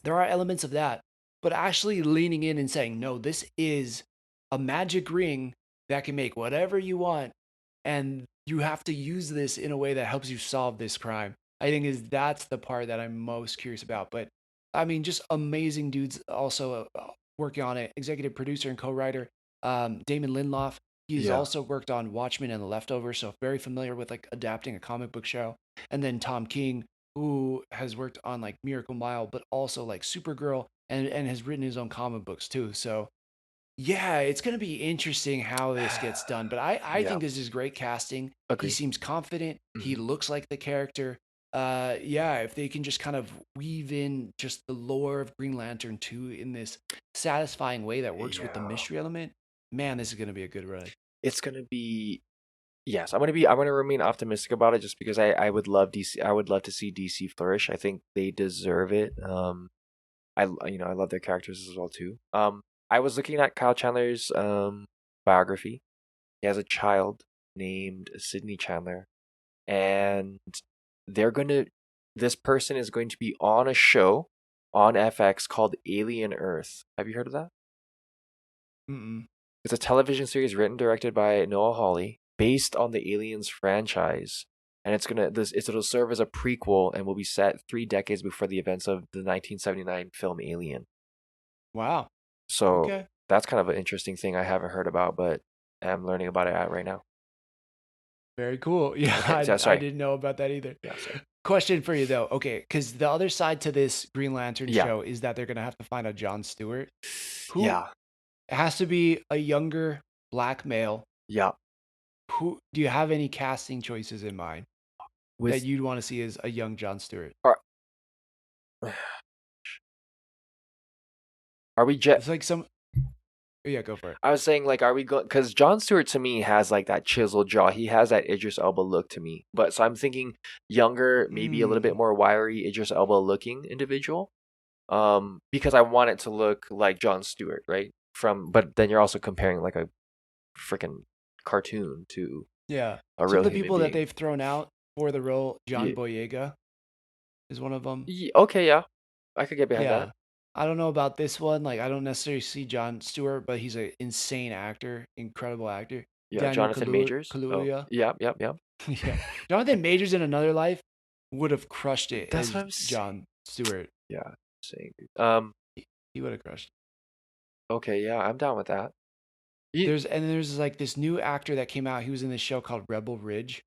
There are elements of that. But actually leaning in and saying, no, this is a magic ring that can make whatever you want. And you have to use this in a way that helps you solve this crime. I think that's the part that I'm most curious about. But I mean, just amazing dudes also working on it. Executive producer and co-writer Damon Lindelof. He's Yeah. also worked on Watchmen and The Leftovers, so very familiar with like adapting a comic book show. And then Tom King, who has worked on like Miracle Mile, but also like Supergirl, and has written his own comic books too. So yeah, it's gonna be interesting how this gets done. But I Yeah. think this is great casting. He Agree. seems confident. He Mhm. looks like the character. Yeah, if they can just kind of weave in just the lore of Green Lantern 2 in this satisfying way that works with the Yeah. mystery element, man, this is gonna be a good ride. It's gonna be yes. I'm gonna remain optimistic about it just because I would love DC. I would love to see DC flourish. I think they deserve it. I love their characters as well too. I was looking at Kyle Chandler's biography. He has a child named Sydney Chandler, and they're gonna. This person is going to be on a show on FX called Alien Earth. Have you heard of that? Mm-mm. It's a television series written directed by Noah Hawley, based on the Aliens franchise, and it'll serve as a prequel and will be set 3 decades before the events of the 1979 film Alien. Wow. So Okay. that's kind of an interesting thing I haven't heard about, but I'm learning about it right now. Very cool. Yeah, Okay, so I sorry. didn't know about that either. Yeah, sorry. Question for you though. Okay, because the other side to this Green Lantern Yeah, show is that they're gonna have to find a John Stewart who yeah, has to be a younger black male. yeah. Who do you have any casting choices in mind that With you'd want to see as a young John Stewart? are are we jet? It's like some. Oh, yeah, go for it. I was saying like, are we going? Because John Stewart to me has like that chiseled jaw. He has that Idris Elba look to me. But so I'm thinking younger, maybe a little bit Mm, more wiry Idris Elba looking individual. Because I want it to look like John Stewart, right? But then you're also comparing like a freaking cartoon to yeah. a Some real of the human people that being. they've thrown out for the role, John Yeah. Boyega is one of them. Okay, yeah, I could get behind that. Yeah. I don't know about this one. Like, I don't necessarily see John Stewart, but he's an insane actor, incredible actor. Yeah, Daniel Jonathan Majors. Oh, Kaluuya. yep, yep, yep. Yeah. Jonathan Majors in Another Life would have crushed it That's what as I'm saying. John Stewart. Yeah, saying. He would have crushed. Okay, yeah, I'm down with that. You, There's like this new actor that came out. He was in this show called Rebel Ridge,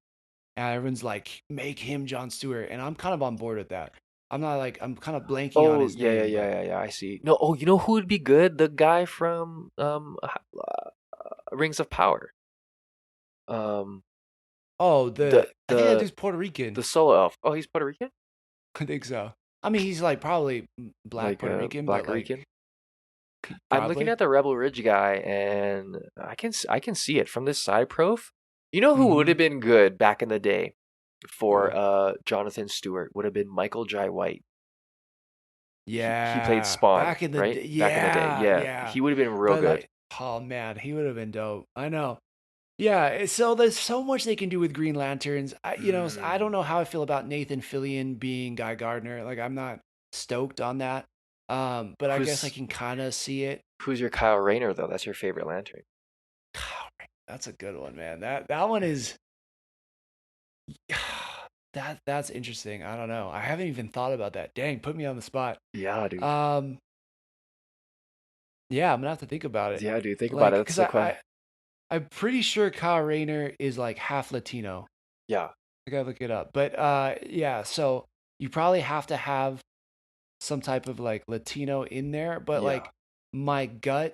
and everyone's like, make him John Stewart, and I'm kind of on board with that. I'm kind of blanking on oh, his yeah, yeah, name, yeah, but yeah, yeah. I see. No, oh, you know who would be good? The guy from Rings of Power. Um, oh, the I think that the dude's Puerto Rican. the solo elf. Oh, he's Puerto Rican, I think so. I mean, he's like probably black like Puerto Rican, but Black like Rican. I'm looking probably. at the Rebel Ridge guy, and I can see it from this side prof. You know who would Mm-hmm. have been good back in the day for Who? Jonathan Stewart would have been Michael Jai White. He played Yeah, Spawn, back in the right? day. Back in the day, Yeah, yeah. yeah. He would have been real But good. like, oh man, he would have been dope. I know. Yeah, so there's so much they can do with Green Lanterns. I don't Mm. know how I feel about Nathan Fillion being Guy Gardner. Like, I'm not stoked on that. But I guess I Who's can kind of see it. who's your Kyle Rayner though? That's your favorite Lantern. That's a good one, man. That one is that's interesting. I don't know. I haven't even thought about that. Dang, put me on the spot. Yeah, dude. Um, yeah, I'm gonna have to think about it. Yeah, dude. Think about it. Like, That's cause the question. I'm pretty sure Kyle Rayner is like half Latino. Yeah. I gotta look it up. But yeah, so you probably have to have some type of like Latino in there, but Yeah. like my gut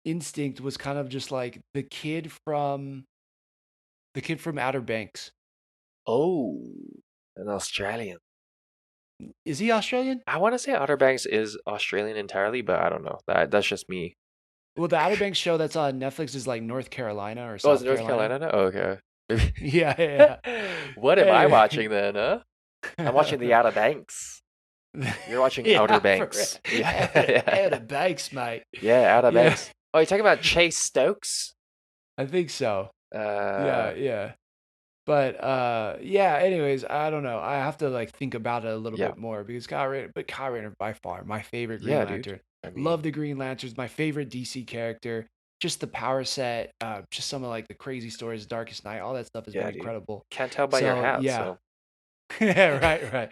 instinct was kind of just like the kid from Outer Banks. Oh, an Australian. Is he Australian? I want to say Outer Banks is Australian entirely, but I don't know. That's just me. Well, the Outer Banks show that's on Netflix is like North Carolina or Oh, is South it North Carolina. Carolina now? Oh, okay. Maybe. Yeah, yeah. What am I Anyway. watching then, huh? I'm watching the Outer Banks. You're watching Outer Yeah, for Banks. real. Yeah, Outer yeah. Banks, mate. Yeah, Outer Yeah, Banks. Oh, you're talking about Chase Stokes? I think so. Yeah, Uh, yeah. But yeah, anyways, I don't know. I have to like think about it a little yeah. bit more because Kyle Rayner by far my favorite Green Yeah, dude. Lantern. I mean, Love the Green Lanterns, my favorite DC character. Just the power set, just some of like the crazy stories, Darkest Night, all that stuff has been yeah, dude. incredible. Can't tell by your So hat, yeah, so. yeah, right, right.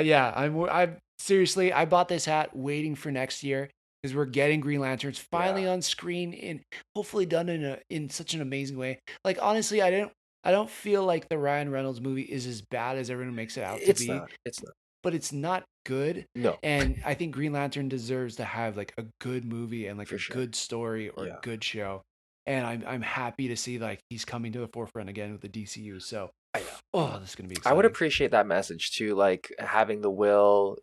Yeah, I seriously, I bought this hat waiting for next year because we're getting Green Lanterns finally Yeah. on screen and hopefully done in such an amazing way. Like honestly, I don't feel like the Ryan Reynolds movie is as bad as everyone makes it out to It's be, not. It's not. but it's not good. No, And I think Green Lantern deserves to have like a good movie and like for a sure. good story or a Yeah. good show. And I'm happy to see like he's coming to the forefront again with the DCU. So, I know. oh, this is gonna be I would exciting. appreciate that message too, like having the will,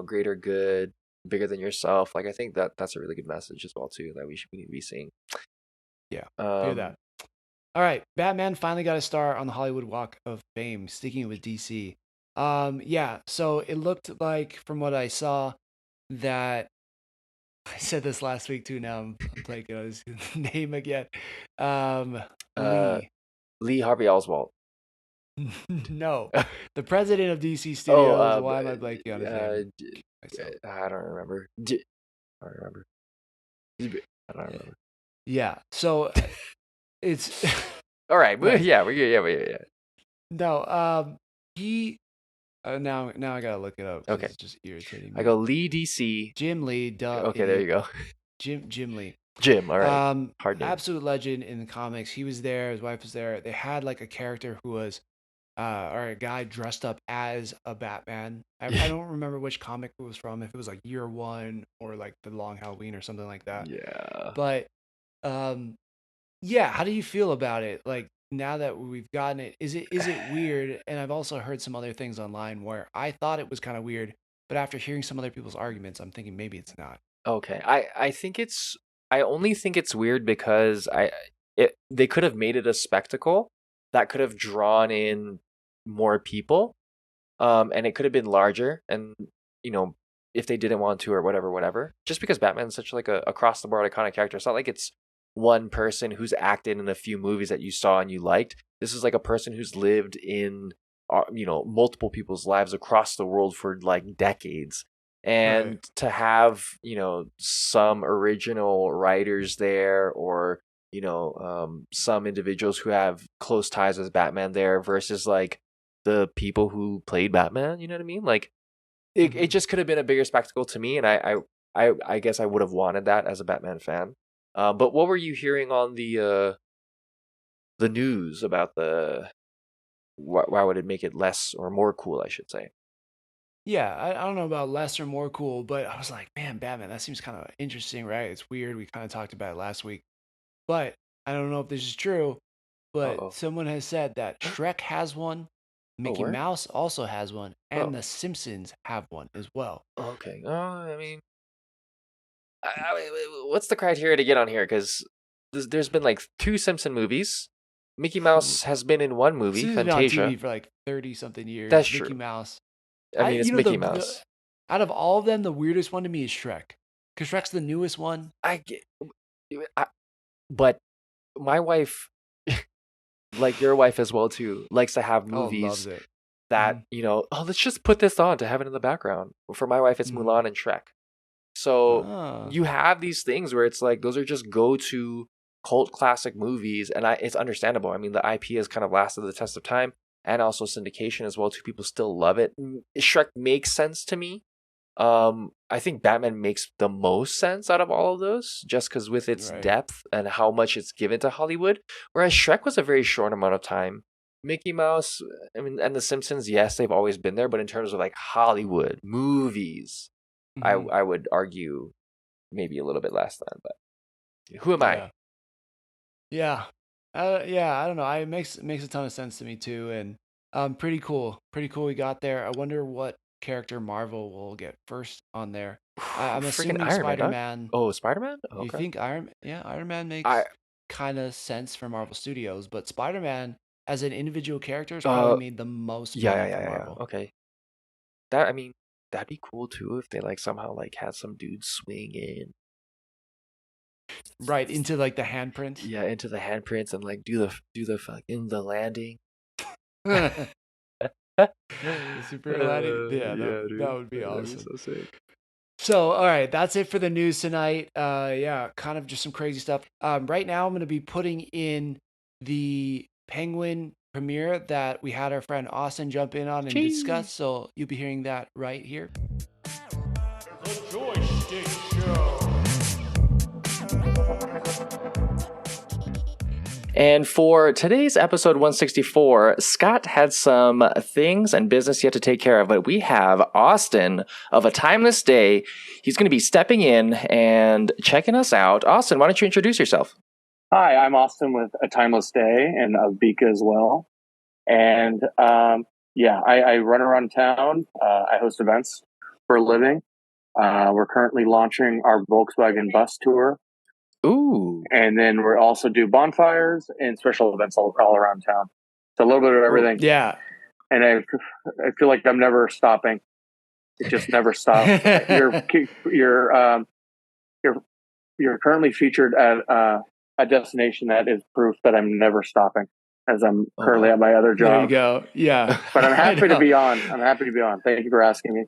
greater good, bigger than yourself. Like I think that's a really good message as well too that we need to be seeing. Yeah, hear that. Um, All right, Batman finally got a star on the Hollywood Walk of Fame, sticking with DC. Yeah, so it looked like from what I saw that I said this last week too. Now I'm blanking on his name again. Um, uh, Lee. Lee Harvey Oswald. No, the president of DC Oh, Studios. Why am I blanking on his name? Myself. I don't remember. I don't remember. I don't remember. Yeah, so it's All right, right. yeah, yeah. No, he. Now I gotta look it up because Okay, it's just irritating I me. go Lee DC. Jim Lee, duh, Okay, there you idiot. go. Jim Lee. Jim. All right, hard name. Absolute legend in the comics. He was there. His wife was there. They had like a character who was, or a guy dressed up as a Batman. I don't remember which comic it was from. If it was like Year One or like The Long Halloween or something like that. Yeah. But, um, yeah. How do you feel about it? Like now that we've gotten it, is it weird? And I've also heard some other things online where I thought it was kind of weird, but after hearing some other people's arguments, I'm thinking maybe it's not. Okay. I only think it's weird because they could have made it a spectacle that could have drawn in more people. And it could have been larger and you know, if they didn't want to or whatever. Just because Batman's such like a across the board iconic character. It's not like it's one person who's acted in a few movies that you saw and you liked. This is like a person who's lived in multiple people's lives across the world for like decades, Right. and to have some original writers there, or some individuals who have close ties with Batman there versus like the people who played Batman, you know what I mean? Like it Hmm. just could have been a bigger spectacle to me, and I guess I would have wanted that as a Batman fan. But what were you hearing on the news about why would it make it less or more cool, I should say? Yeah, I don't know about less or more cool, but I was like, man, Batman, that seems kind of interesting, right? It's weird. We kind of talked about it last week, but I don't know if this is true. But Uh-oh. someone has said that Oh, Shrek has one, Mickey where? Mouse also has one, and Oh, The Simpsons have one as well. okay. I mean, what's the criteria to get on here? Because there's been like two Simpson movies. Mickey Mouse has been in one movie, Simpsons has been on Fantasia. TV for like 30 something That's years. Mickey true. Mouse. I mean, it's The, Mickey the Mouse. out of all of them, the weirdest one to me is Shrek, because Shrek's the newest one. I get, I, but my wife, like your wife as well too, likes to have Oh, loves movies it. that Hmm. let's just put this on to have it in the background. For my wife, it's Hmm. Mulan and Shrek. So Ah, you have these things where it's like those are just go-to cult classic movies, and it's understandable. I mean, the IP has kind of lasted the test of time, and also syndication as well too. People still love it. Shrek makes sense to me. I think Batman makes the most sense out of all of those, just because with its right. depth and how much it's given to Hollywood. Whereas Shrek was a very short amount of time. Mickey Mouse, I mean, and The Simpsons, yes, they've always been there, but in terms of like Hollywood movies, Mm-hmm. I would argue maybe a little bit less than. But who am I? Yeah. Yeah. Yeah, I don't know. It makes a ton of sense to me too, and pretty cool. Pretty cool we got there. I wonder what character Marvel will get first on there. I'm Freaking assuming Iron Man, dog. Spider-Man. Oh, Spider-Man? You Okay. think Iron Man I makes kind of sense for Marvel Studios, but Spider-Man as an individual character has probably uh made the most yeah, yeah, money yeah, for yeah, yeah. Marvel. Okay. That I mean, that'd be cool too if they like somehow like had some dude swing in, Right, into like the handprints. yeah, into the handprints and like do the fucking the landing. The super Aladdin. Yeah, that Yeah, that dude. would be That'd be awesome. so sick. So, all right, that's it for the news tonight. Yeah, kind of just some crazy stuff. Right now, I'm going to be putting in the Penguin premiere that we had our friend Austin jump in on and discuss. Cheese. So you'll be hearing that right here. The Joystick Show. And for today's episode 164, Scott had some things and business yet to take care of, but we have Austin of A Timeless Day. He's going to be stepping in and checking us out. Austin, why don't you introduce yourself? Hi, I'm Austin with A Timeless Day and of Beaka as well. And I run around town. I host events for a living. We're currently launching our Volkswagen bus tour. Ooh. And then we also do bonfires and special events all around town. So a little bit of everything. Yeah. And I feel like I'm never stopping. It just never stops. You're currently featured at a destination that is proof that I'm never stopping, as I'm currently at my other job. There you go. Yeah. But I'm happy to be on. Thank you for asking me.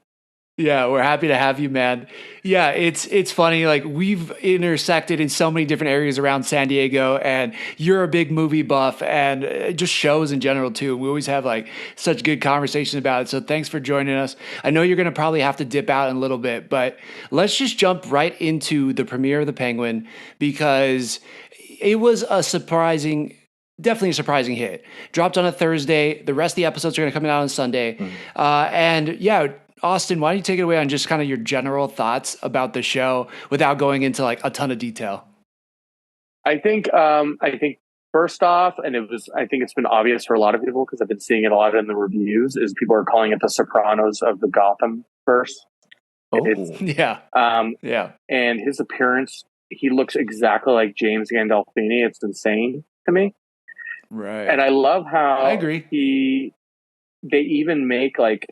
Yeah, we're happy to have you, man. Yeah, it's funny. Like we've intersected in so many different areas around San Diego, and you're a big movie buff, and just shows in general too. We always have like such good conversations about it. So thanks for joining us. I know you're gonna probably have to dip out in a little bit, but let's just jump right into the premiere of The Penguin because it was definitely a surprising hit. Dropped on a Thursday. The rest of the episodes are going to come out on Sunday. And yeah, Austin, why don't you take it away on just kind of your general thoughts about the show without going into like a ton of detail? I think first off, I think it's been obvious for a lot of people because I've been seeing it a lot in the reviews, is people are calling it the Sopranos of the Gotham verse. Oh. Yeah. Yeah. And his appearance, he looks exactly like James Gandolfini. It's insane to me. Right. And I love how I agree. They even make like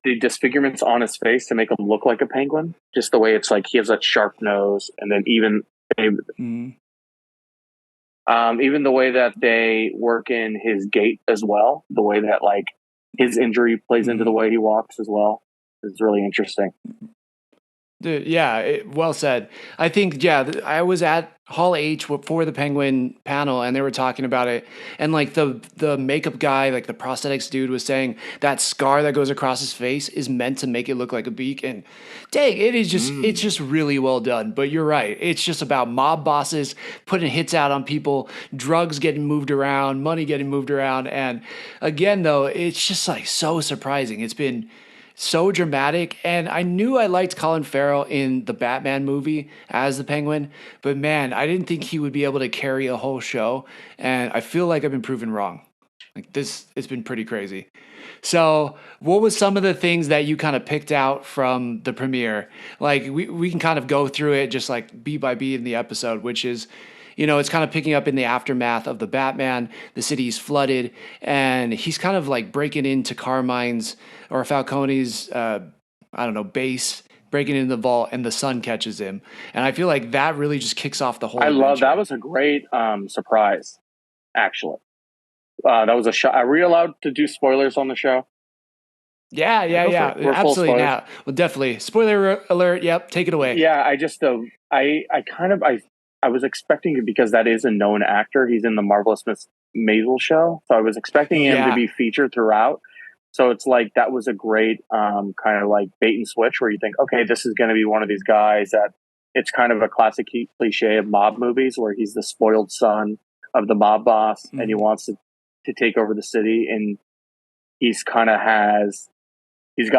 the disfigurements on his face to make him look like a penguin. Just the way it's like he has that sharp nose, and then even the way that they work in his gait as well, the way that like his injury plays into the way he walks as well, is really interesting. Dude, yeah, well said. I think, yeah, I was at Hall H for the Penguin panel, and they were talking about it. And like the makeup guy, like the prosthetics dude, was saying that scar that goes across his face is meant to make it look like a beak. And dang, it's just really well done. But you're right, it's just about mob bosses putting hits out on people, drugs getting moved around, money getting moved around. And again, though, it's just like so surprising. It's been so dramatic, and I knew I liked Colin Farrell in the Batman movie as the Penguin, but man, I didn't think he would be able to carry a whole show, and I feel like I've been proven wrong. Like this, it's been pretty crazy. So, what was some of the things that you kind of picked out from the premiere? Like we can kind of go through it just like beat by beat in the episode, which is, it's kind of picking up in the aftermath of the Batman. The city's flooded, and he's kind of like breaking into Carmine's or Falcone's, base, breaking into the vault, and the sun catches him. And I feel like that really just kicks off the whole adventure. That was a great surprise, actually. That was a shock. Are we allowed to do spoilers on the show? Yeah. Absolutely. Now, well, definitely. Spoiler alert. Yep. Take it away. Yeah. I was expecting it because that is a known actor. He's in the Marvelous Miss Maisel show. So I was expecting him to be featured throughout. So it's like, that was a great kind of like bait and switch where you think, okay, this is going to be one of these guys that it's kind of a classic cliche of mob movies where he's the spoiled son of the mob boss and he wants to to take over the city, and he's got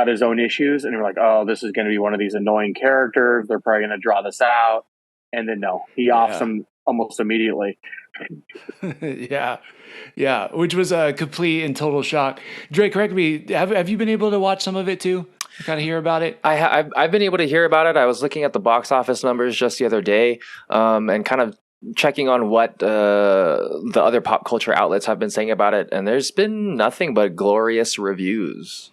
his own issues, and we're like, oh, this is going to be one of these annoying characters. They're probably going to draw this out, and then no, he offs him almost immediately. Yeah, which was a complete and total shock. Dre, correct me. Have you been able to watch some of it too? Kind of hear about it? I've been able to hear about it. I was looking at the box office numbers just the other day, and kind of checking on what the other pop culture outlets have been saying about it, and there's been nothing but glorious reviews.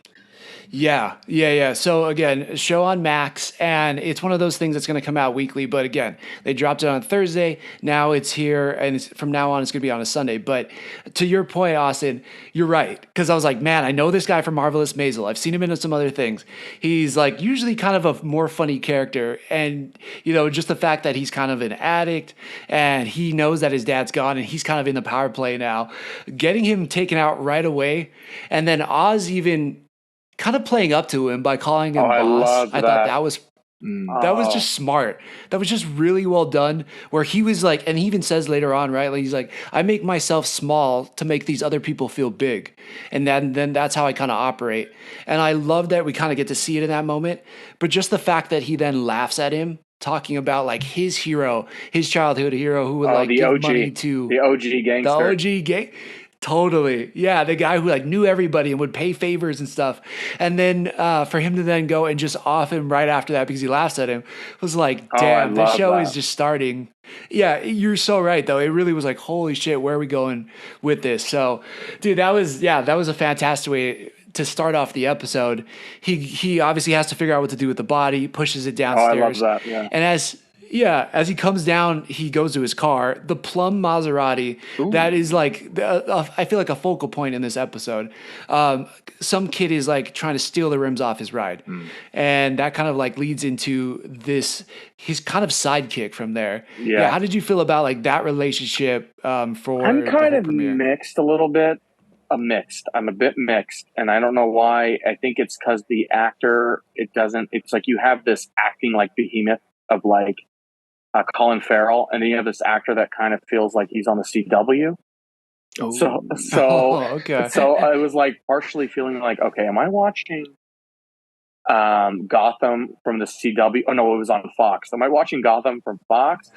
Yeah. So again, show on Max, and it's one of those things that's going to come out weekly. But again, they dropped it on Thursday. Now it's here, and from now on, it's going to be on a Sunday. But to your point, Austin, you're right, because I was like, man, I know this guy from Marvelous Maisel. I've seen him in some other things. He's like usually kind of a more funny character, and just the fact that he's kind of an addict, and he knows that his dad's gone, and he's kind of in the power play now. Getting him taken out right away, and then Oz even kind of playing up to him by calling him boss. I thought that was just smart. That was just really well done, where he was like, and he even says later on, right? Like, he's like, I make myself small to make these other people feel big. And then that's how I kind of operate. And I love that we kind of get to see it in that moment. But just the fact that he then laughs at him, talking about like his hero, his childhood hero who would give OG, money to the OG gangster. The OG gang. Totally. Yeah, the guy who knew everybody and would pay favors and stuff. And then for him to then go and just off him right after that because he laughs at him was like, damn, this show is just starting. Yeah, you're so right though. It really was like, holy shit, where are we going with this? So, dude, that was a fantastic way to start off the episode. He obviously has to figure out what to do with the body, pushes it downstairs. Oh, I love that. Yeah. And as he comes down, he goes to his car. The plum Maserati, that is like, I feel like a focal point in this episode. Some kid is like trying to steal the rims off his ride. And that kind of like leads into his kind of sidekick from there. Yeah. How did you feel about like that relationship I'm kind of mixed a little bit. I'm a bit mixed. And I don't know why. I think it's because the actor, it's like you have this acting like behemoth of like, Colin Farrell, and then you have this actor that kind of feels like he's on the CW. Okay. So I was like partially feeling like, okay, am I watching Gotham from the CW? Oh no, it was on Fox. Am I watching Gotham from Fox?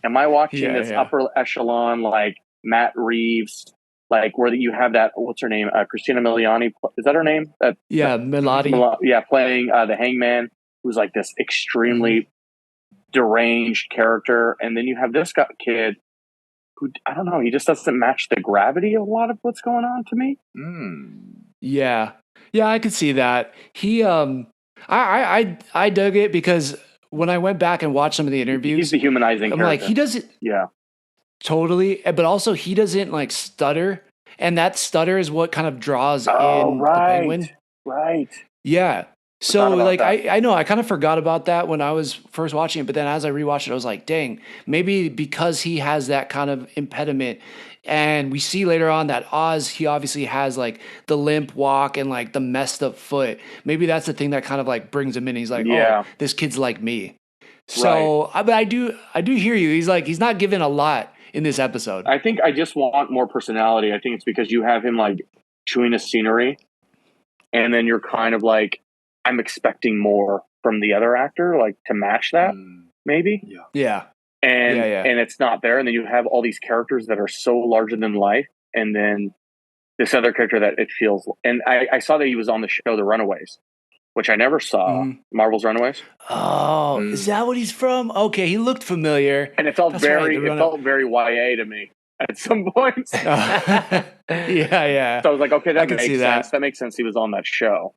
Am I watching this upper echelon like Matt Reeves, like where you have that? What's her name? Christina Milioti. Is that her name? Milioti. Playing the Hangman, who's like this extremely deranged character, and then you have this kid who, I don't know, he just doesn't match the gravity of a lot of what's going on to me. Yeah, I could see that. He I dug it because when I went back and watched some of the interviews, he's the humanizing I'm character. like, he doesn't totally, but also he doesn't like stutter, and that stutter is what kind of draws in the Penguin. Right. Yeah. So like I know I kind of forgot about that when I was first watching it, but then as I rewatched it, I was like, dang, maybe because he has that kind of impediment, and we see later on that Oz, he obviously has like the limp walk and like the messed up foot. Maybe that's the thing that kind of like brings him in. He's like, oh, this kid's like me. So but I do hear you. He's not given a lot in this episode. I think I just want more personality. I think it's because you have him like chewing the scenery, and then you're kind of like, I'm expecting more from the other actor, like to match that, maybe. Yeah. And it's not there. And then you have all these characters that are so larger than life. And then this other character that it feels, and I saw that he was on the show, The Runaways, which I never saw. Marvel's Runaways. Oh, is that what he's from? Okay. He looked familiar. And it felt very YA to me at some points. Yeah. So I was like, okay, that makes sense. That makes sense. He was on that show.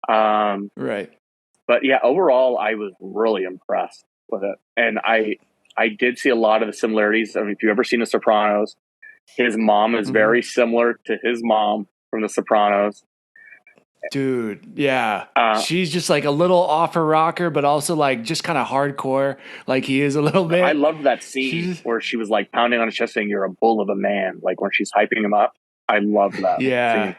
Right. But yeah, overall, I was really impressed with it. And I did see a lot of the similarities. I mean, if you've ever seen The Sopranos, his mom is very similar to his mom from The Sopranos. Dude, yeah. She's just like a little off her rocker, but also like just kind of hardcore, like he is a little bit. I loved that scene where she was like pounding on his chest saying, "You're a bull of a man," like when she's hyping him up. I loved that scene.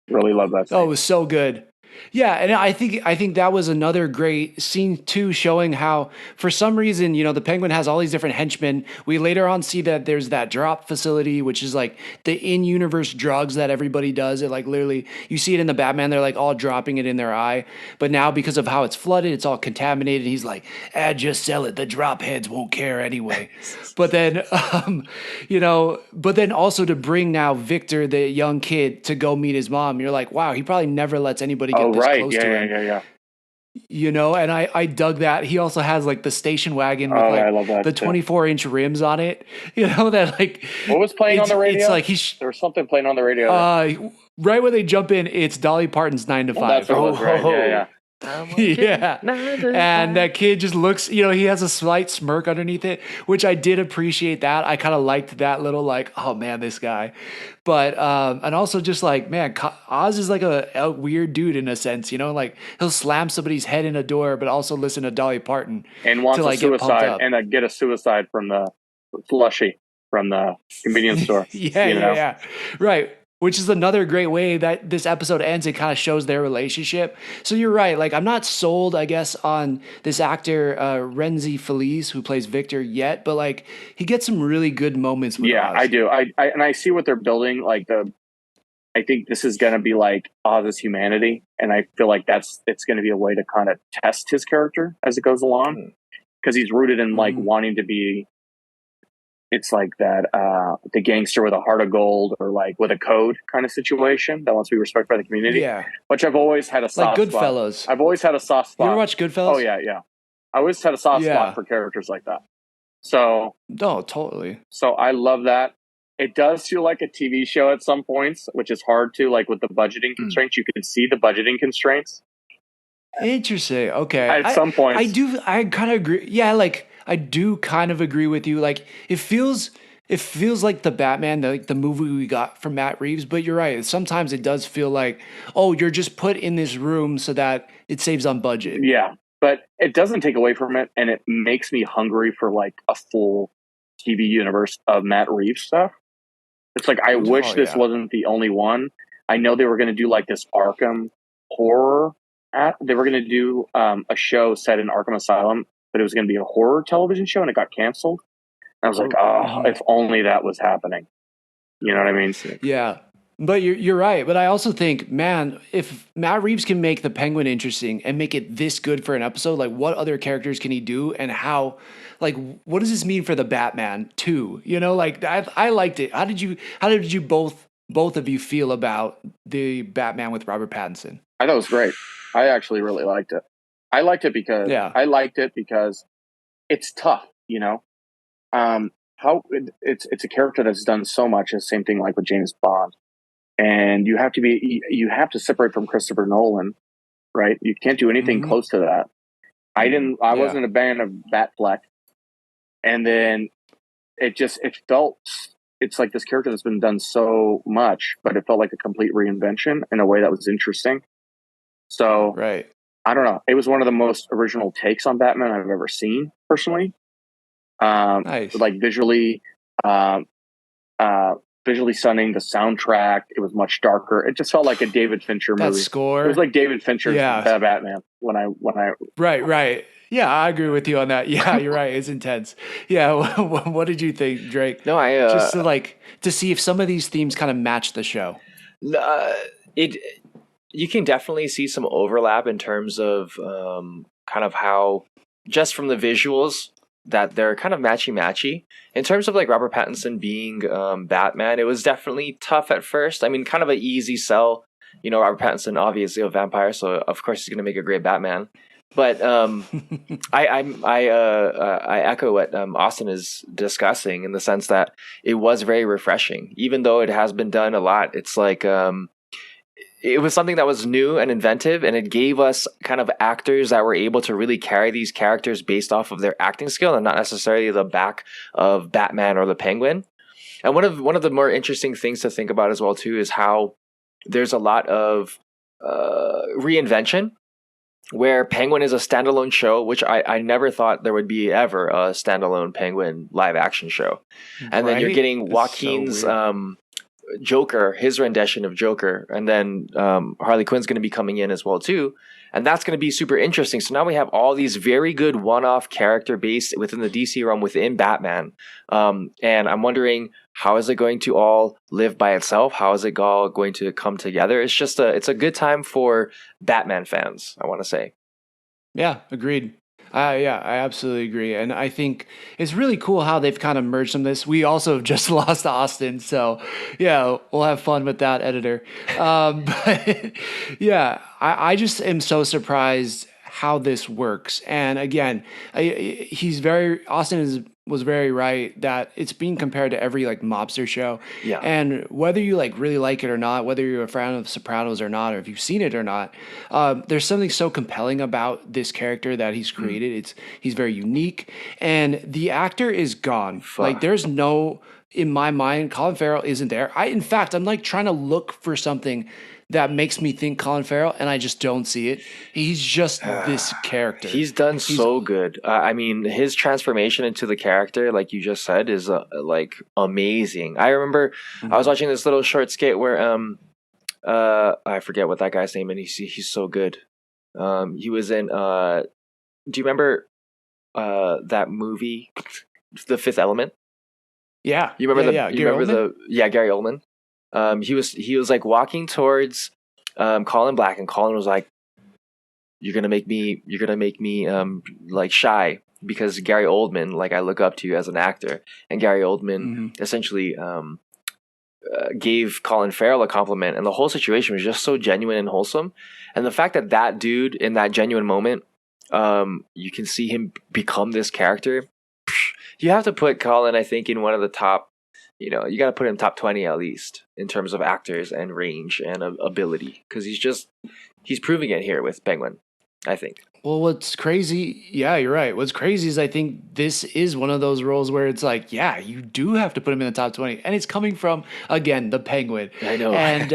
Really love that scene. Oh, it was so good. Yeah, and I think that was another great scene too, showing how for some reason, the Penguin has all these different henchmen. We later on see that there's that drop facility, which is like the in-universe drugs that everybody does. It like literally, you see it in the Batman, they're like all dropping it in their eye. But now because of how it's flooded, it's all contaminated. He's like, just sell it. The drop heads won't care anyway. But then, but then also to bring now Victor, the young kid, to go meet his mom, you're like, wow, he probably never lets anybody get this close to him. Yeah. And I dug that. He also has like the station wagon with I love that the 24-inch rims on it. That like what was playing on the radio? It's like there was something playing on the radio. Right when they jump in, it's Dolly Parton's 9 to 5. That's what it was, right? Yeah. Yeah. And that kid just looks, he has a slight smirk underneath it, which I did appreciate that. I kind of liked that little like, oh man, this guy. But, and also just like, man, Oz is like a weird dude in a sense, like he'll slam somebody's head in a door, but also listen to Dolly Parton. And wants to, like, a suicide and get a suicide from the slushie from the convenience store. Yeah. Right. Which is another great way that this episode ends. It kind of shows their relationship. So you're right. Like, I'm not sold, I guess, on this actor, Renzi Feliz, who plays Victor yet, but like he gets some really good moments with Oz. I do. I see what they're building. Like I think this is going to be like Oz's humanity. And I feel like it's going to be a way to kind of test his character as it goes along. Because he's rooted in like wanting to be, it's like that the gangster with a heart of gold or like with a code kind of situation that wants to be respected by the community. Yeah. Which I've always had a soft like spot. Goodfellas. I've always had a soft spot. You ever watch Goodfellas? Oh, yeah. I always had a soft spot for characters like that. So. No, totally. So I love that. It does feel like a TV show at some points, which is hard to, like with the budgeting constraints. You can see the budgeting constraints. Interesting. Okay. At some points. I kind of agree. Yeah, like I do kind of agree with you. Like it feels like the Batman, the movie we got from Matt Reeves, but you're right. Sometimes it does feel like, oh, you're just put in this room so that it saves on budget. Yeah, but it doesn't take away from it, and it makes me hungry for like a full TV universe of Matt Reeves stuff. It's like I wish this wasn't the only one. I know they were going to do like this Arkham horror. They were going to do a show set in Arkham Asylum, but it was going to be a horror television show, and it got canceled. I was like, if only that was happening. You know what I mean? Yeah. But you're right. But I also think, man, if Matt Reeves can make the Penguin interesting and make it this good for an episode, like what other characters can he do and how, like, what does this mean for the Batman too? Like I liked it. How did you both of you feel about the Batman with Robert Pattinson? I thought it was great. I actually really liked it. I liked it because it's tough, how it's a character that's done so much. The same thing like with James Bond, and you have to separate from Christopher Nolan, right? You can't do anything close to that. I wasn't a fan of Batfleck, and then it felt it's like this character that's been done so much, but it felt like a complete reinvention in a way that was interesting. So right. I don't know. It was one of the most original takes on Batman I've ever seen personally. Nice. Like visually stunning. The soundtrack, it was much darker. It just felt like a David Fincher movie. That score, it was like David Fincher's Batman. When I right. Yeah, I agree with you on that. Yeah, you're right. It's intense. Yeah, what did you think, Drake? No, just to see if some of these themes kind of match the show. You can definitely see some overlap in terms of kind of how, just from the visuals, that they're kind of matchy. In terms of like Robert Pattinson being Batman, it was definitely tough at first. I mean, kind of an easy sell. Robert Pattinson, obviously a vampire, so of course he's going to make a great Batman. But I echo what Austin is discussing in the sense that it was very refreshing, even though it has been done a lot. It's like it was something that was new and inventive, and it gave us kind of actors that were able to really carry these characters based off of their acting skill and not necessarily the back of Batman or the Penguin. And one of the more interesting things to think about as well too is how there's a lot of reinvention, where Penguin is a standalone show, which I never thought there would be ever a standalone Penguin live action show. And then you're getting Joaquin's Joker, his rendition of Joker, and then Harley Quinn's going to be coming in as well too, and that's going to be super interesting. So now we have all these very good one-off character based within the DC realm within Batman, and I'm wondering how is it going to all live by itself? How is it all going to come together? It's a good time for Batman fans, I want to say. Yeah, agreed. Yeah, I absolutely agree. And I think it's really cool how they've kind of merged some of this. We also just lost Austin. So, yeah, we'll have fun with that, editor. But, yeah, I just am so surprised how this works. And again, Austin was very right that it's being compared to every like mobster show. Yeah. And whether you like really like it or not, whether you're a fan of Sopranos or not, or if you've seen it or not, there's something so compelling about this character that he's created. He's very unique, and the actor is gone. Like there's no, in my mind, Colin Farrell isn't there. In fact, I'm like trying to look for something that makes me think Colin Farrell, and I just don't see it. He's just this character. He's done so good. I mean, his transformation into the character, like you just said, is like amazing. I remember I was watching this little short skit where I forget what that guy's name, and he's so good. He was in. Do you remember that movie, The Fifth Element? Yeah, you remember Gary Oldman? He was like walking towards Colin Black, and Colin was like, you're gonna make me like shy because Gary Oldman, like I look up to you as an actor. And Gary Oldman essentially gave Colin Farrell a compliment, and the whole situation was just so genuine and wholesome. And the fact that dude in that genuine moment, you can see him become this character. You have to put Colin, I think, in one of the top. You got to put him top 20 at least in terms of actors and range and ability, because he's proving it here with Penguin, I think. Well, what's crazy, yeah, you're right. What's crazy is I think this is one of those roles where it's like, yeah, you do have to put him in the top 20. And it's coming from, again, the Penguin. I know. And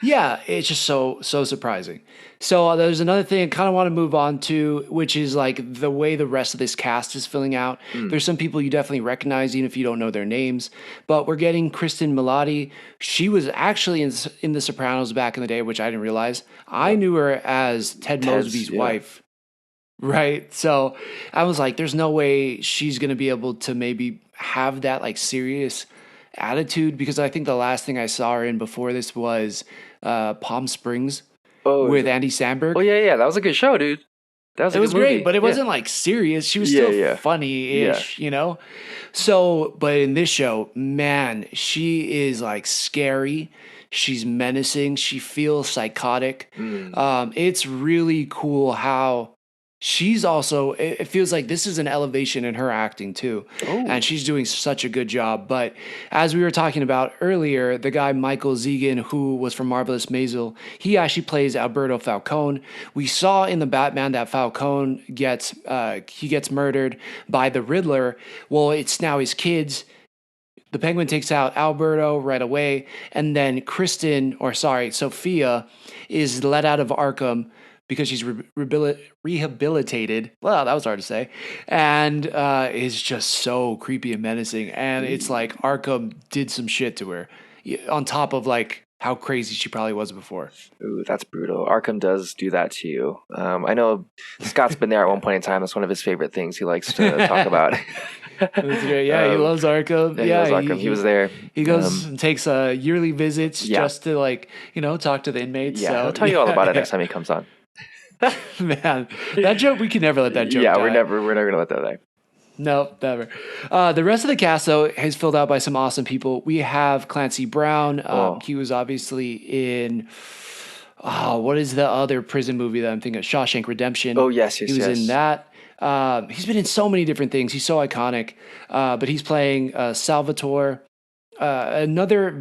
yeah, it's just so surprising. So there's another thing I kind of want to move on to, which is like the way the rest of this cast is filling out. There's some people you definitely recognize, even if you don't know their names. But we're getting Kristen Milotti. She was actually in The Sopranos back in the day, which I didn't realize. I knew her as Ted Mosby's wife. Right. So I was like, there's no way she's going to be able to maybe have that like serious attitude, because I think the last thing I saw her in before this was Palm Springs with Andy Samberg. Oh, yeah. That was a good show, dude. It was great, but it wasn't like serious. She was still funny-ish, So, but in this show, man, she is like scary. She's menacing. She feels psychotic. It's really cool how she's also, it feels like this is an elevation in her acting too. And she's doing such a good job. But as we were talking about earlier, the guy Michael Zegan, who was from Marvelous Maisel, he actually plays Alberto Falcone. We saw in the Batman that Falcone gets murdered by the Riddler. Well, it's now his kids. The Penguin takes out Alberto right away, and then Sophia is let out of Arkham because she's rehabilitated. Well, that was hard to say. And is just so creepy and menacing. And it's like Arkham did some shit to her, on top of like how crazy she probably was before. Ooh, that's brutal. Arkham does do that to you. I know Scott's been there at one point in time. That's one of his favorite things he likes to talk about. That's great. Yeah, he loves Arkham. He loves Arkham. He was there. He goes and takes yearly visits just to like, talk to the inmates. Yeah, so, I'll tell you all about it next time he comes on. Man, that joke, we can never let that joke die. We're never gonna let that die. No, never. The rest of the cast, though, is filled out by some awesome people. We have Clancy Brown. He was obviously in, what is the other prison movie that I'm thinking of? Shawshank Redemption. Oh, yes. He was in that. He's been in so many different things. He's so iconic. But he's playing Salvatore, another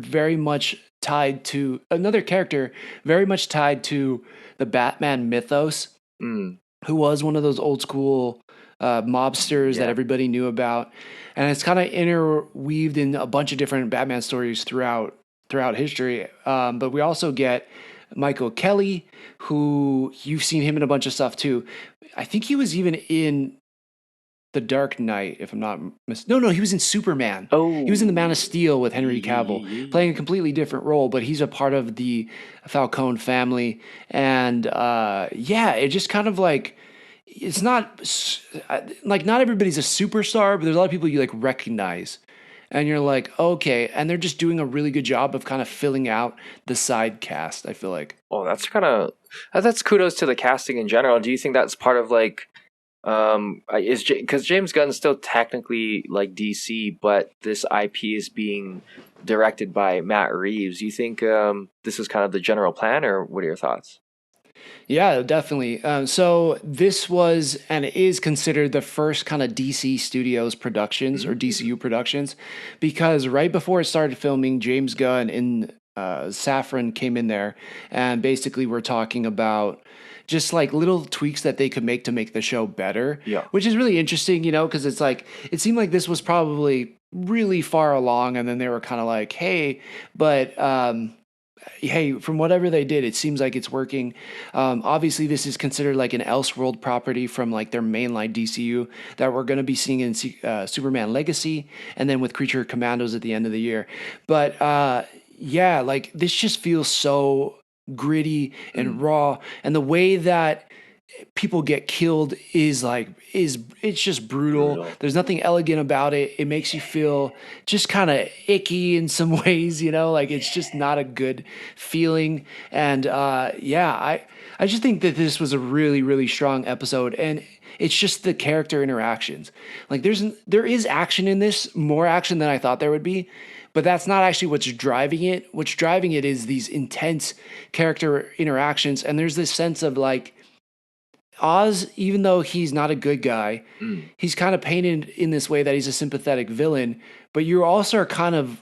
character very much tied to the Batman mythos, who was one of those old school mobsters that everybody knew about. And it's kind of interweaved in a bunch of different Batman stories throughout history. But we also get Michael Kelly, who you've seen him in a bunch of stuff too. I think he was even in The Dark Knight, if I'm not no, he was in Superman. Oh, He was in the Man of Steel with Henry Cavill, playing a completely different role, but he's a part of the Falcone family. And it just kind of like, it's not like, not everybody's a superstar, but there's a lot of people you like recognize. And you're like, okay, and they're just doing a really good job of kind of filling out the side cast, I feel like. Oh, that's kudos to the casting in general. Do you think that's part of like, because James Gunn's still technically like DC, but this IP is being directed by Matt Reeves. Do you think this is kind of the general plan, or what are your thoughts? Yeah, definitely. So this was and is considered the first kind of DC Studios productions or DCU productions, because right before it started filming, James Gunn and Safran came in there and basically were talking about just like little tweaks that they could make to make the show better. Yeah. Which is really interesting, because it's like, it seemed like this was probably really far along, and then they were kind of like, hey, but hey, from whatever they did, it seems like it's working. Obviously, this is considered like an Elseworld property from like their mainline DCU that we're going to be seeing in Superman Legacy, and then with Creature Commandos at the end of the year. But like this just feels so gritty and raw, and the way that people get killed is it's just brutal. There's nothing elegant about it. It makes you feel just kind of icky in some ways, like it's just not a good feeling. And I just think that this was a really, really strong episode, and it's just the character interactions. Like there is action in this, more action than I thought there would be. But that's not actually what's driving it. What's driving it is these intense character interactions. And there's this sense of like, Oz, even though he's not a good guy, he's kind of painted in this way that he's a sympathetic villain, but you also are kind of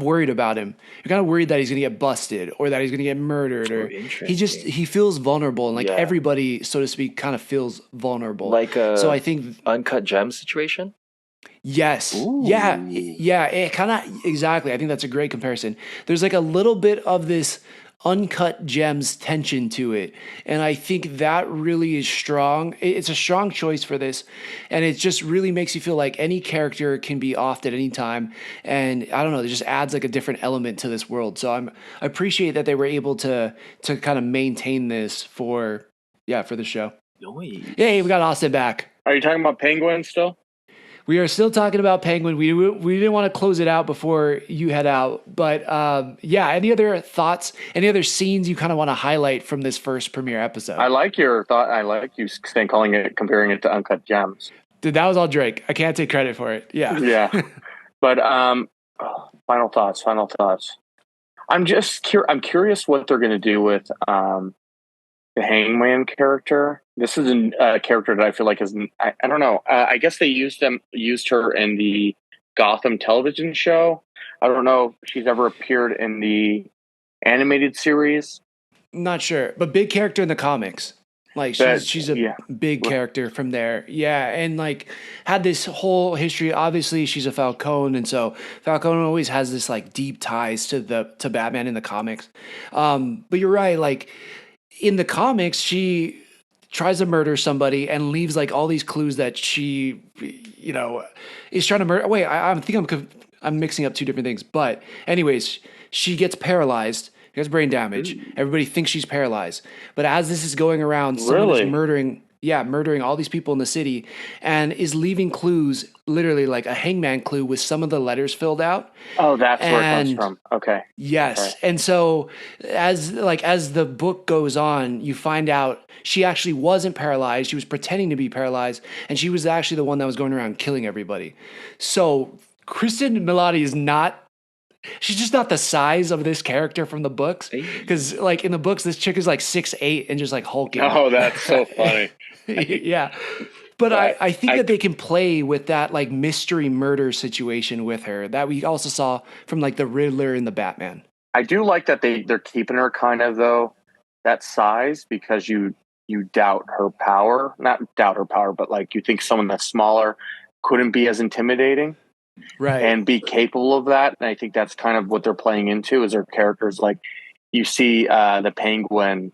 worried about him. You're kind of worried that he's going to get busted or that he's going to get murdered, or he feels vulnerable, and like everybody, so to speak, kind of feels vulnerable. Like so I think Uncut Gems situation. Yes. Ooh. Yeah. It kind of, exactly. I think that's a great comparison. There's like a little bit of this Uncut Gems tension to it, and I think that really is strong. It's a strong choice for this, and it just really makes you feel like any character can be offed at any time, and I don't know, it just adds like a different element to this world. So I appreciate that they were able to kind of maintain this for the show. Yay, we got Austin back. Are you talking about Penguin still? We are still talking about Penguin. We didn't want to close it out before you head out. But any other thoughts, any other scenes you kind of want to highlight from this first premiere episode? I like your thought. I like you comparing it to Uncut Gems. Dude, that was all Drake. I can't take credit for it. Yeah. Yeah. But final thoughts. I'm curious what they're going to do with the Hangman character. This is a character that I feel like I don't know. I guess they used her in the Gotham television show. I don't know if she's ever appeared in the animated series. Not sure, but big character in the comics. Like she's a big character from there. Yeah, and like had this whole history. Obviously, she's a Falcone, and so Falcone always has this like deep ties to Batman in the comics. But you're right, like in the comics, she tries to murder somebody and leaves like all these clues that she, is trying to murder. Wait, I'm mixing up two different things. But anyways, she gets paralyzed. She has brain damage. Everybody thinks she's paralyzed. But as this is going around, someone is murdering all these people in the city, and is leaving clues, literally like a hangman clue with some of the letters filled out. Oh, that's where it comes from. Okay. Yes. Okay. And so as the book goes on, you find out she actually wasn't paralyzed. She was pretending to be paralyzed, and she was actually the one that was going around killing everybody. So Kristen Milotti she's just not the size of this character from the books. Because like in the books, this chick is like 6'8" and just like hulking. Oh, that's so funny. Yeah. But I think that they can play with that like mystery murder situation with her that we also saw from like the Riddler and the Batman. I do like that they're keeping her kind of though that size, because you doubt her power. Not doubt her power, but like you think someone that's smaller couldn't be as intimidating. Right. And be capable of that. And I think that's kind of what they're playing into is their characters. Like you see the Penguin,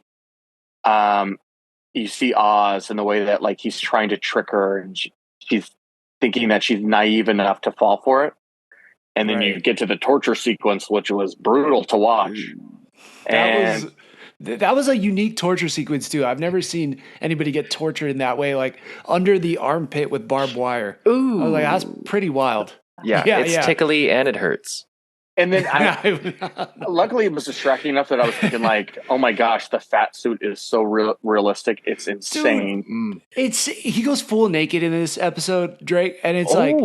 you see Oz and the way that like he's trying to trick her, and she's thinking that she's naive enough to fall for it. And then you get to the torture sequence, which was brutal to watch. That was a unique torture sequence too. I've never seen anybody get tortured in that way, like under the armpit with barbed wire. Ooh, I was like, that's pretty wild. Yeah, it's tickly and it hurts. And then luckily it was distracting enough that I was thinking like, oh my gosh, the fat suit is so realistic. It's insane. Dude, he goes full naked in this episode, Drake, and it's like,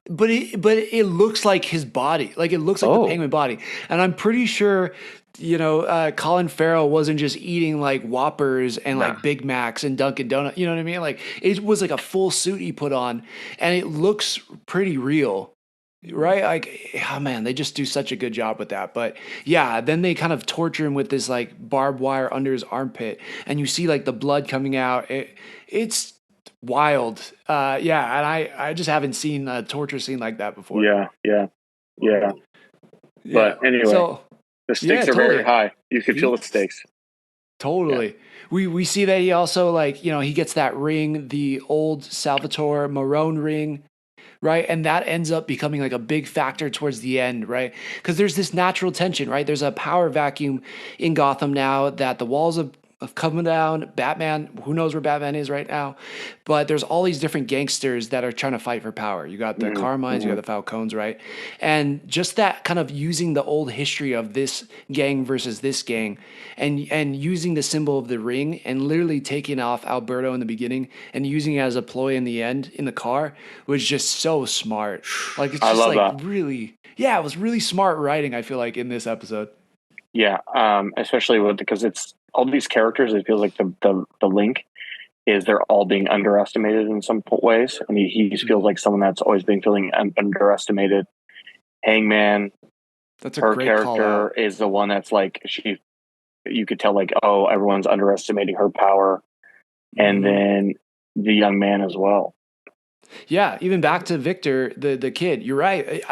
but it looks like his body, like it looks like the penguin body, and I'm pretty sure, Colin Farrell wasn't just eating like Whoppers and like Big Macs and Dunkin' Donuts. You know what I mean? Like it was like a full suit he put on, and it looks pretty real. Right? Like, oh man, they just do such a good job with that. But yeah, then they kind of torture him with this like barbed wire under his armpit, and you see like the blood coming out. It's wild. And I just haven't seen a torture scene like that before. Yeah. But anyway, the stakes are very high. You can feel the stakes. Totally. Yeah. We see that he also like, he gets that ring, the old Salvatore Marone ring. Right. And that ends up becoming like a big factor towards the end. Right. Because there's this natural tension. Right. There's a power vacuum in Gotham now that the walls have come down. Batman, who knows where Batman is right now. But there's all these different gangsters that are trying to fight for power. You got the Carmines, you got the Falcones. Right. And just that kind of using the old history of this gang versus this gang and using the symbol of the ring and literally taking off Alberto in the beginning and using it as a ploy in the end in the car was just so smart. Like it's just like really, it was really smart writing, I feel like, in this episode. Yeah, especially because it's all these characters. It feels like the link is they're all being underestimated in some ways. I mean, he feels like someone that's always been feeling underestimated. Hangman, that's her character is the one that's like you could tell like, oh, everyone's underestimating her power, and then the young man as well. Yeah, even back to Victor, the kid. You're right.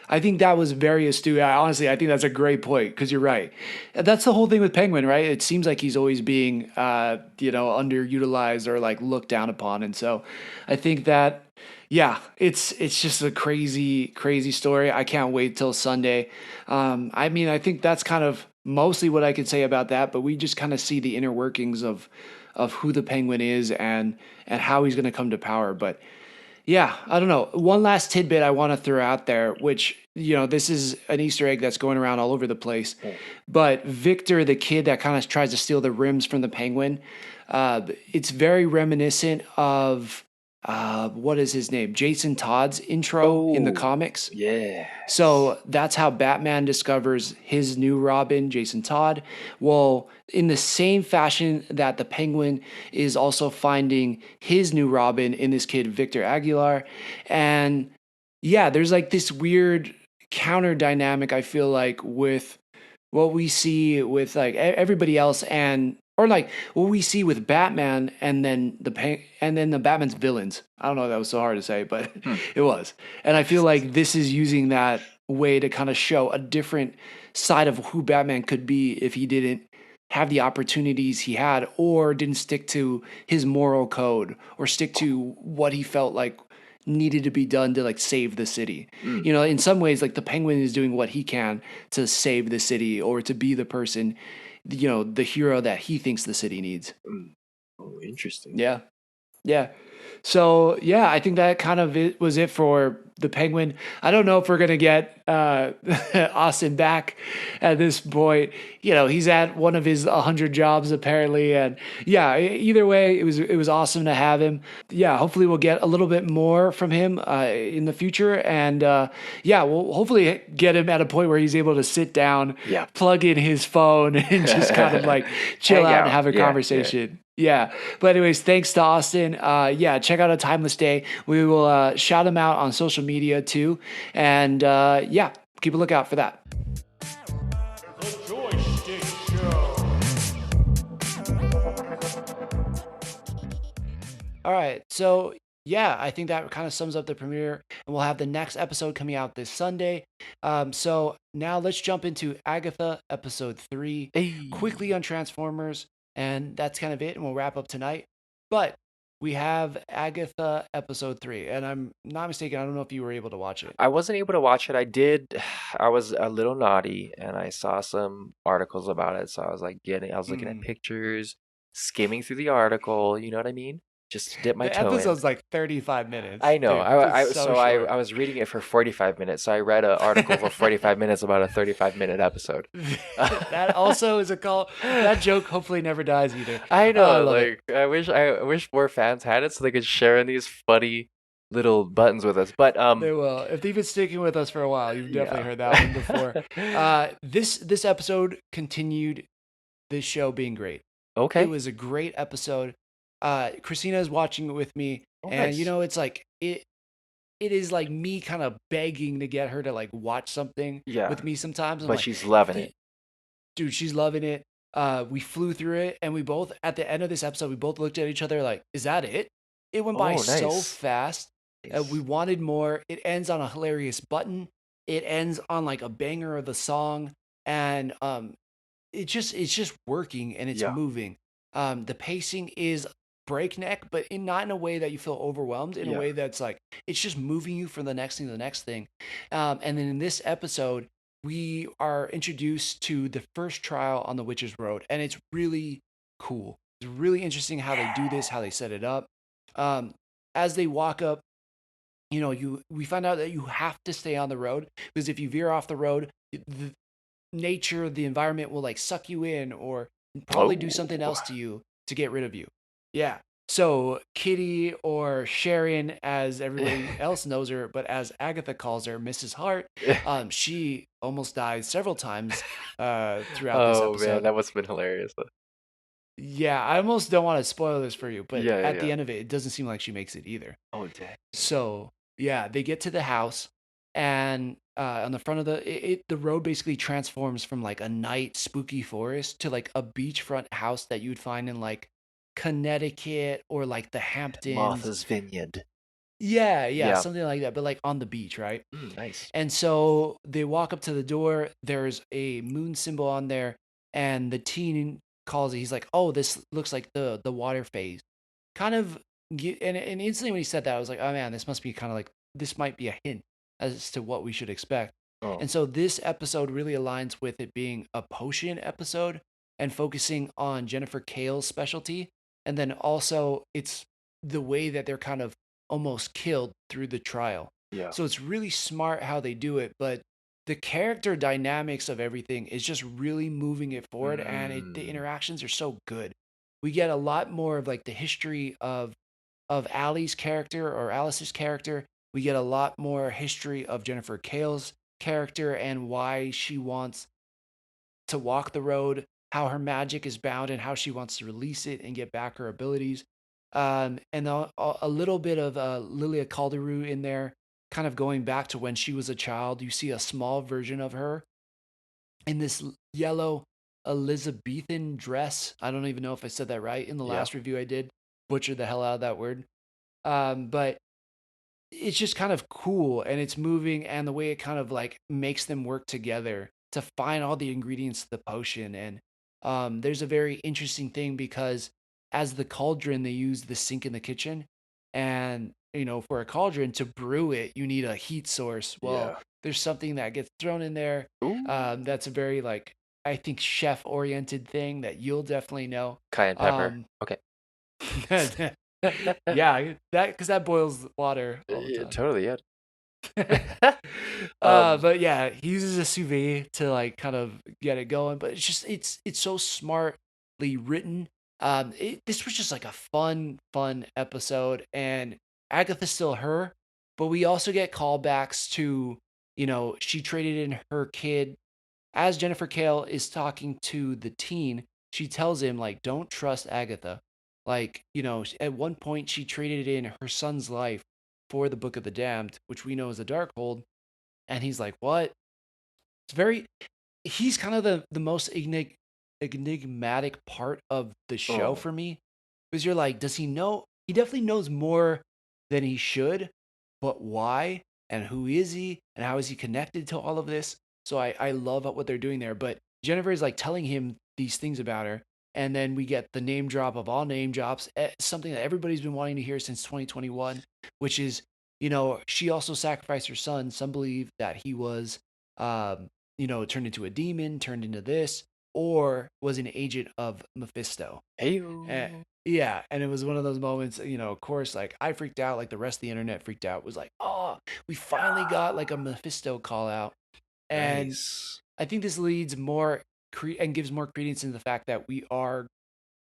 I think that was very astute. Honestly, I think that's a great point because you're right. That's the whole thing with Penguin, right? It seems like he's always being, underutilized or like looked down upon, and so I think that, it's just a crazy, crazy story. I can't wait till Sunday. I think that's kind of mostly what I could say about that. But we just kind of see the inner workings of who the Penguin is and how he's going to come to power, but. Yeah, I don't know. One last tidbit I want to throw out there, which, this is an Easter egg that's going around all over the place. But Victor, the kid that kind of tries to steal the rims from the Penguin, it's very reminiscent of, what is his name? Jason Todd's intro in the comics. Yeah. So that's how Batman discovers his new Robin, Jason Todd. Well, in the same fashion that the Penguin is also finding his new Robin in this kid, Victor Aguilar. And there's like this weird counter dynamic, I feel like, with what we see with like everybody else or like what we see with Batman and then the Batman's villains. I don't know if that was so hard to say, but it was. And I feel like this is using that way to kind of show a different side of who Batman could be if he didn't have the opportunities he had or didn't stick to his moral code or stick to what he felt like needed to be done to like save the city. In some ways, like the Penguin is doing what he can to save the city or to be the person, the hero that he thinks the city needs. Oh, interesting. Yeah. So, I think that kind of was it for the Penguin. I don't know if we're going to get Austin back at this point. He's at one of his 100 jobs apparently. And either way, it was awesome to have him. Hopefully we'll get a little bit more from him in the future. And we'll hopefully get him at a point where he's able to sit down, plug in his phone and just kind of like chill out and have a conversation. Yeah. But anyways, thanks to Austin. Check out A Timeless Day. We will shout him out on social media too. And keep a lookout for that. The Joystick Show. All right. So I think that kind of sums up the premiere, and we'll have the next episode coming out this Sunday. So now let's jump into Agatha episode 3. Quickly on Transformers. And that's kind of it. And we'll wrap up tonight. But we have Agatha episode 3. And I'm not mistaken. I don't know if you were able to watch it. I wasn't able to watch it. I did. I was a little naughty and I saw some articles about it. So I was like I was looking at pictures, skimming through the article. You know what I mean? Just to dip my The toe in. episode's like 35 minutes. I know. Dude, I was reading it for 45 minutes. So I read an article for 45 minutes about a 35-minute episode. That also is a call. That joke hopefully never dies either. I know. Like I wish more fans had it so they could share in these funny little buttons with us. But they will. If they've been sticking with us for a while, you've definitely heard that one before. This episode continued this show being great. Okay. It was a great episode. Christina is watching it with me, and nice. you know, it's like it is like me kind of begging to get her to like watch something with me sometimes. But she's loving it. Dude, she's loving it. We flew through it, and we both, at the end of this episode, we both looked at each other like, is that it? It went by so fast. We wanted more. It ends on a hilarious button. It ends on like a banger of the song, and it's just working and it's moving. The pacing is breakneck, but not in a way that you feel overwhelmed. In a way that's like it's just moving you from the next thing to the next thing. And then in this episode, we are introduced to the first trial on the Witch's Road, and it's really cool. It's really interesting how they do this, how they set it up. As they walk up, you know, we find out that you have to stay on the road, because if you veer off the road, the nature, the environment will like suck you in or probably do something else to you to get rid of you. Yeah. So Kitty, or Sharon, as everybody else knows her, but as Agatha calls her, Mrs. Hart, she almost died several times throughout this episode. Oh man, that must have been hilarious. Yeah, I almost don't want to spoil this for you, but at the end of it, it doesn't seem like she makes it either. Oh dang. So yeah, they get to the house, and on the front of the road basically transforms from like a night spooky forest to like a beachfront house that you would find in like Connecticut or like the Hamptons. Martha's Vineyard. Yeah, something like that, but like on the beach, right? Nice. And so they walk up to the door. There's a moon symbol on there, and the teen calls it. He's like, "Oh, this looks like the water phase." Kind of, and instantly when he said that, I was like, "Oh man, this must be kind of like this might be a hint as to what we should expect." And so this episode really aligns with it being a potion episode and focusing on Jennifer Kale's specialty. And then also it's the way that they're kind of almost killed through the trial. Yeah. So it's really smart how they do it, but the character dynamics of everything is just really moving it forward, and the interactions are so good. We get a lot more of like the history of Allie's character, or Alice's character. We get a lot more history of Jennifer Kale's character and why she wants to walk the road, how her magic is bound, and how she wants to release it and get back her abilities. And a little bit of Lilia Calderu in there, kind of going back to when she was a child. You see a small version of her in this yellow Elizabethan dress. I don't even know if I said that right in the last review I did. Butchered the hell out of that word. But it's just kind of cool, and it's moving, and the way it kind of like makes them work together to find all the ingredients to the potion. And there's a very interesting thing, because as the cauldron, they use the sink in the kitchen, and you know, for a cauldron to brew it, you need a heat source. Well, there's something that gets thrown in there. That's a very like, I think, chef oriented thing that you'll definitely know. Cayenne pepper. Okay. Yeah, because that boils water all the time. Totally, yeah. But yeah, he uses a sous vide to like kind of get it going. But it's so smartly written. This was just like a fun episode, and Agatha's still her, but we also get callbacks to, you know, she traded in her kid. As Jennifer Kale is talking to the teen, she tells him like, don't trust Agatha. Like, you know, at one point she traded in her son's life for the Book of the Damned, which we know is a Darkhold. And he's like, what? He's kind of the most enigmatic part of the show for me. Because you're like, does he know? He definitely knows more than he should, but why? And who is he? And how is he connected to all of this? So I love what they're doing there. But Jennifer is like telling him these things about her. And then we get the name drop of all name drops, something that everybody's been wanting to hear since 2021, which is, she also sacrificed her son. Some believe that he was, turned into a demon, turned into this, or was an agent of Mephisto. Hey. Yeah, and it was one of those moments, of course, like I freaked out, like the rest of the internet freaked out. It was like, oh, we finally got like a Mephisto call out. And Nice. I think this leads more and gives more credence in the fact that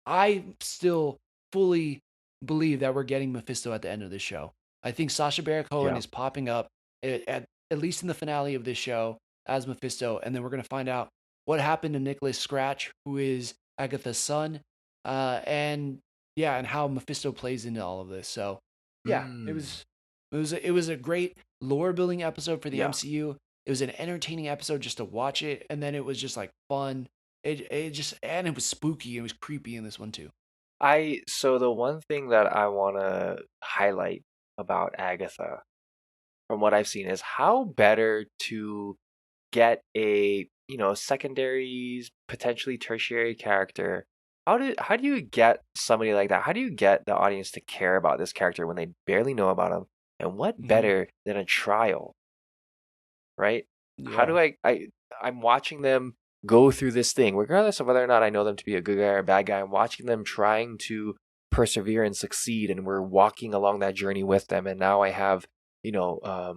I still fully believe that we're getting Mephisto at the end of this show. I think Sacha Baron Cohen is popping up at least in the finale of this show as Mephisto, and then we're going to find out what happened to Nicholas Scratch, who is Agatha's son, and how Mephisto plays into all of this. So yeah, it was a great lore building episode for the MCU. It was an entertaining episode just to watch it, and then it was just like fun. It was spooky. It was creepy in this one too. So the one thing that I want to highlight about Agatha, from what I've seen, is how better to get a secondary, potentially tertiary character. How do you get somebody like that? How do you get the audience to care about this character when they barely know about him? And what better than a trial, right? Yeah. How do I'm watching them go through this thing, regardless of whether or not I know them to be a good guy or a bad guy. I'm watching them trying to persevere and succeed, and we're walking along that journey with them. And now I have, I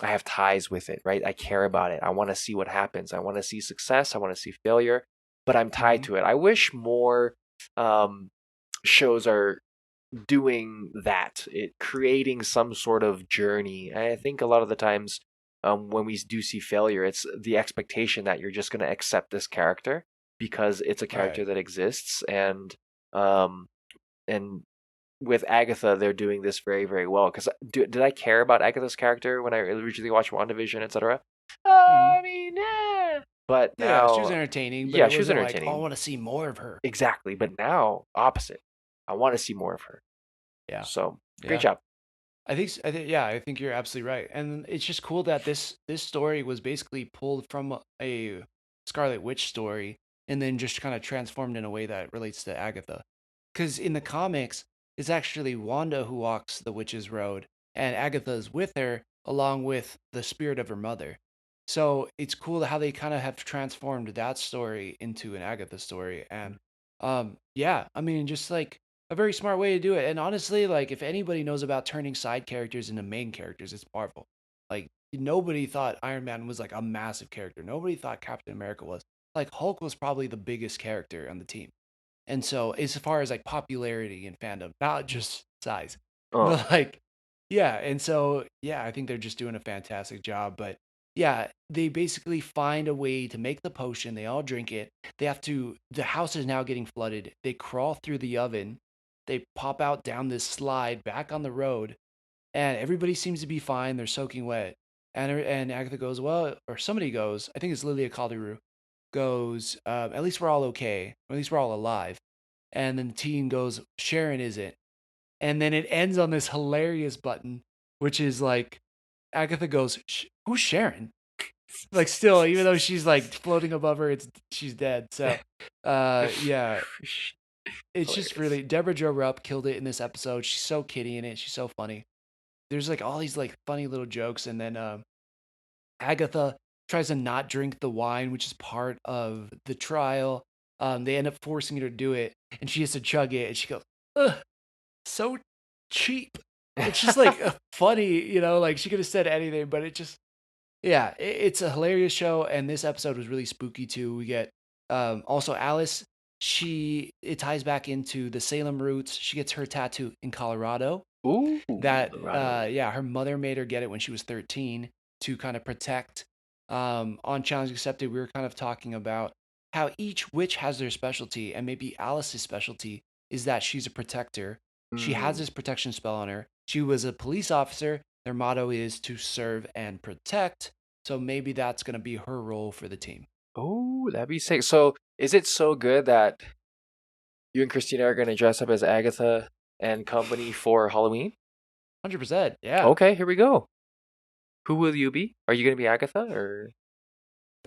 have ties with it, right? I care about it. I want to see what happens. I want to see success. I want to see failure, but I'm tied to it. I wish more shows are doing that, creating some sort of journey. And I think a lot of the times, when we do see failure, it's the expectation that you're just going to accept this character because it's a character that exists. And with Agatha, they're doing this very, very well. Because did I care about Agatha's character when I originally watched WandaVision, etc.? I mean, but now she was entertaining. But she was entertaining. Like, I want to see more of her. Exactly, but now opposite. I want to see more of her. Yeah. So great job. I think you're absolutely right, and it's just cool that this story was basically pulled from a Scarlet Witch story, and then just kind of transformed in a way that relates to Agatha. Because in the comics, it's actually Wanda who walks the witch's road, and Agatha is with her, along with the spirit of her mother. So it's cool how they kind of have transformed that story into an Agatha story, and I mean, just like a very smart way to do it. And honestly, like if anybody knows about turning side characters into main characters, it's Marvel. Like nobody thought Iron Man was like a massive character. Nobody thought Captain America was. Like Hulk was probably the biggest character on the team. And so as far as like popularity and fandom, not just size. But like and so I think they're just doing a fantastic job. But they basically find a way to make the potion. They all drink it. The house is now getting flooded. They crawl through the oven. They pop out down this slide back on the road, and everybody seems to be fine. They're soaking wet. And Agatha goes, well, or somebody goes, I think it's Lilia Calderu, goes, at least we're all okay. Or at least we're all alive. And then the team goes, Sharon isn't. And then it ends on this hilarious button, which is like, Agatha goes, who's Sharon? Like still, even though she's like floating above her, she's dead. So, it's just really Deborah Jo Rupp killed it in this episode. She's so kitty in it. She's so funny. There's like all these like funny little jokes, and then Agatha tries to not drink the wine, which is part of the trial. They end up forcing her to do it, and she has to chug it, and she goes, "Ugh, so cheap." It's just like funny, like she could have said anything, but it just, it's a hilarious show, and this episode was really spooky too. We get also Alice. It ties back into the Salem roots. She gets her tattoo in Colorado. Ooh, Colorado. Her mother made her get it when she was 13 to kind of protect. On Challenge Accepted, we were kind of talking about how each witch has their specialty, and maybe Alice's specialty is that she's a protector. She has this protection spell on her. She was a police officer. Their motto is to serve and protect. So maybe that's going to be her role for the team. Oh, that'd be sick. So is it so good that you and Christina are going to dress up as Agatha and company for Halloween? 100%. Yeah. Okay, here we go. Who will you be? Are you going to be Agatha or?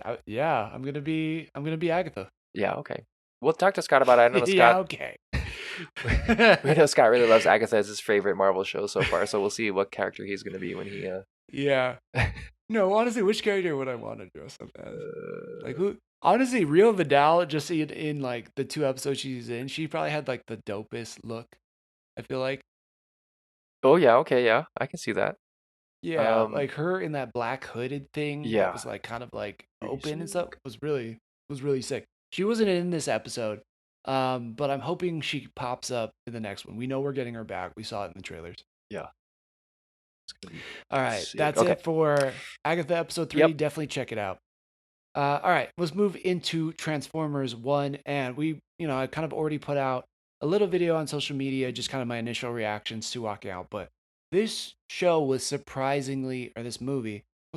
I'm going to be Agatha. Yeah, okay. We'll talk to Scott about it. I know Scott. Yeah, okay. We know Scott really loves Agatha as his favorite Marvel show so far, so we'll see what character he's going to be when he. Yeah. No, honestly, which character would I want to dress up as? Like who? Honestly, Rio Vidal, just in like the 2 episodes she's in, she probably had like the dopest look. I feel like. Oh yeah, okay, yeah, I can see that. Yeah, like her in that black hooded thing that was like kind of like open and stuff was really sick. She wasn't in this episode, but I'm hoping she pops up in the next one. We know we're getting her back. We saw it in the trailers. Yeah. All right, that's it for Agatha episode 3. Yep. Definitely check it out. All right, let's move into Transformers 1, and I kind of already put out a little video on social media, just kind of my initial reactions to walking out, but this movie was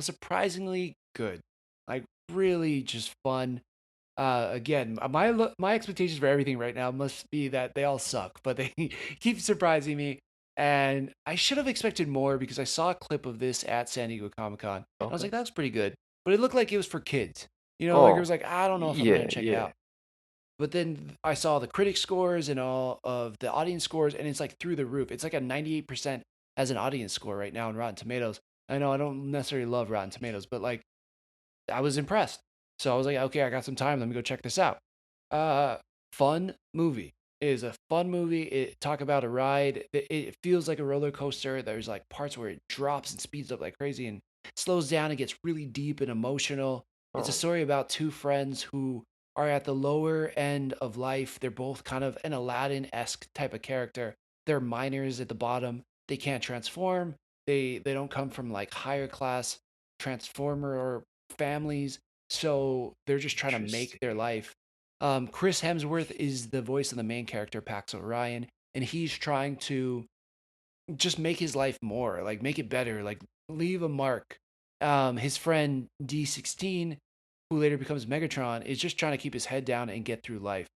surprisingly good. Like really just fun. Again, my expectations for everything right now must be that they all suck, but they keep surprising me. And I should have expected more because I saw a clip of this at San Diego Comic-Con. I was like, that's pretty good. But it looked like it was for kids. Like it was like, I don't know if I'm going to check it out. But then I saw the critic scores and all of the audience scores, and it's like through the roof. It's like a 98% as an audience score right now on Rotten Tomatoes. I know I don't necessarily love Rotten Tomatoes, but like I was impressed. So I was like, okay, I got some time. Let me go check this out. Fun movie. It is a fun movie. Talk about a ride. It feels like a roller coaster. There's like parts where it drops and speeds up like crazy and slows down and gets really deep and emotional. It's a story about 2 friends who are at the lower end of life. They're both kind of an Aladdin-esque type of character. They're miners at the bottom. They can't transform. They don't come from like higher class transformer or families. So they're just trying to make their life. Chris Hemsworth is the voice of the main character, Pax Orion, and he's trying to just make his life more, like make it better, like leave a mark. His friend D16, who later becomes Megatron, is just trying to keep his head down and get through life.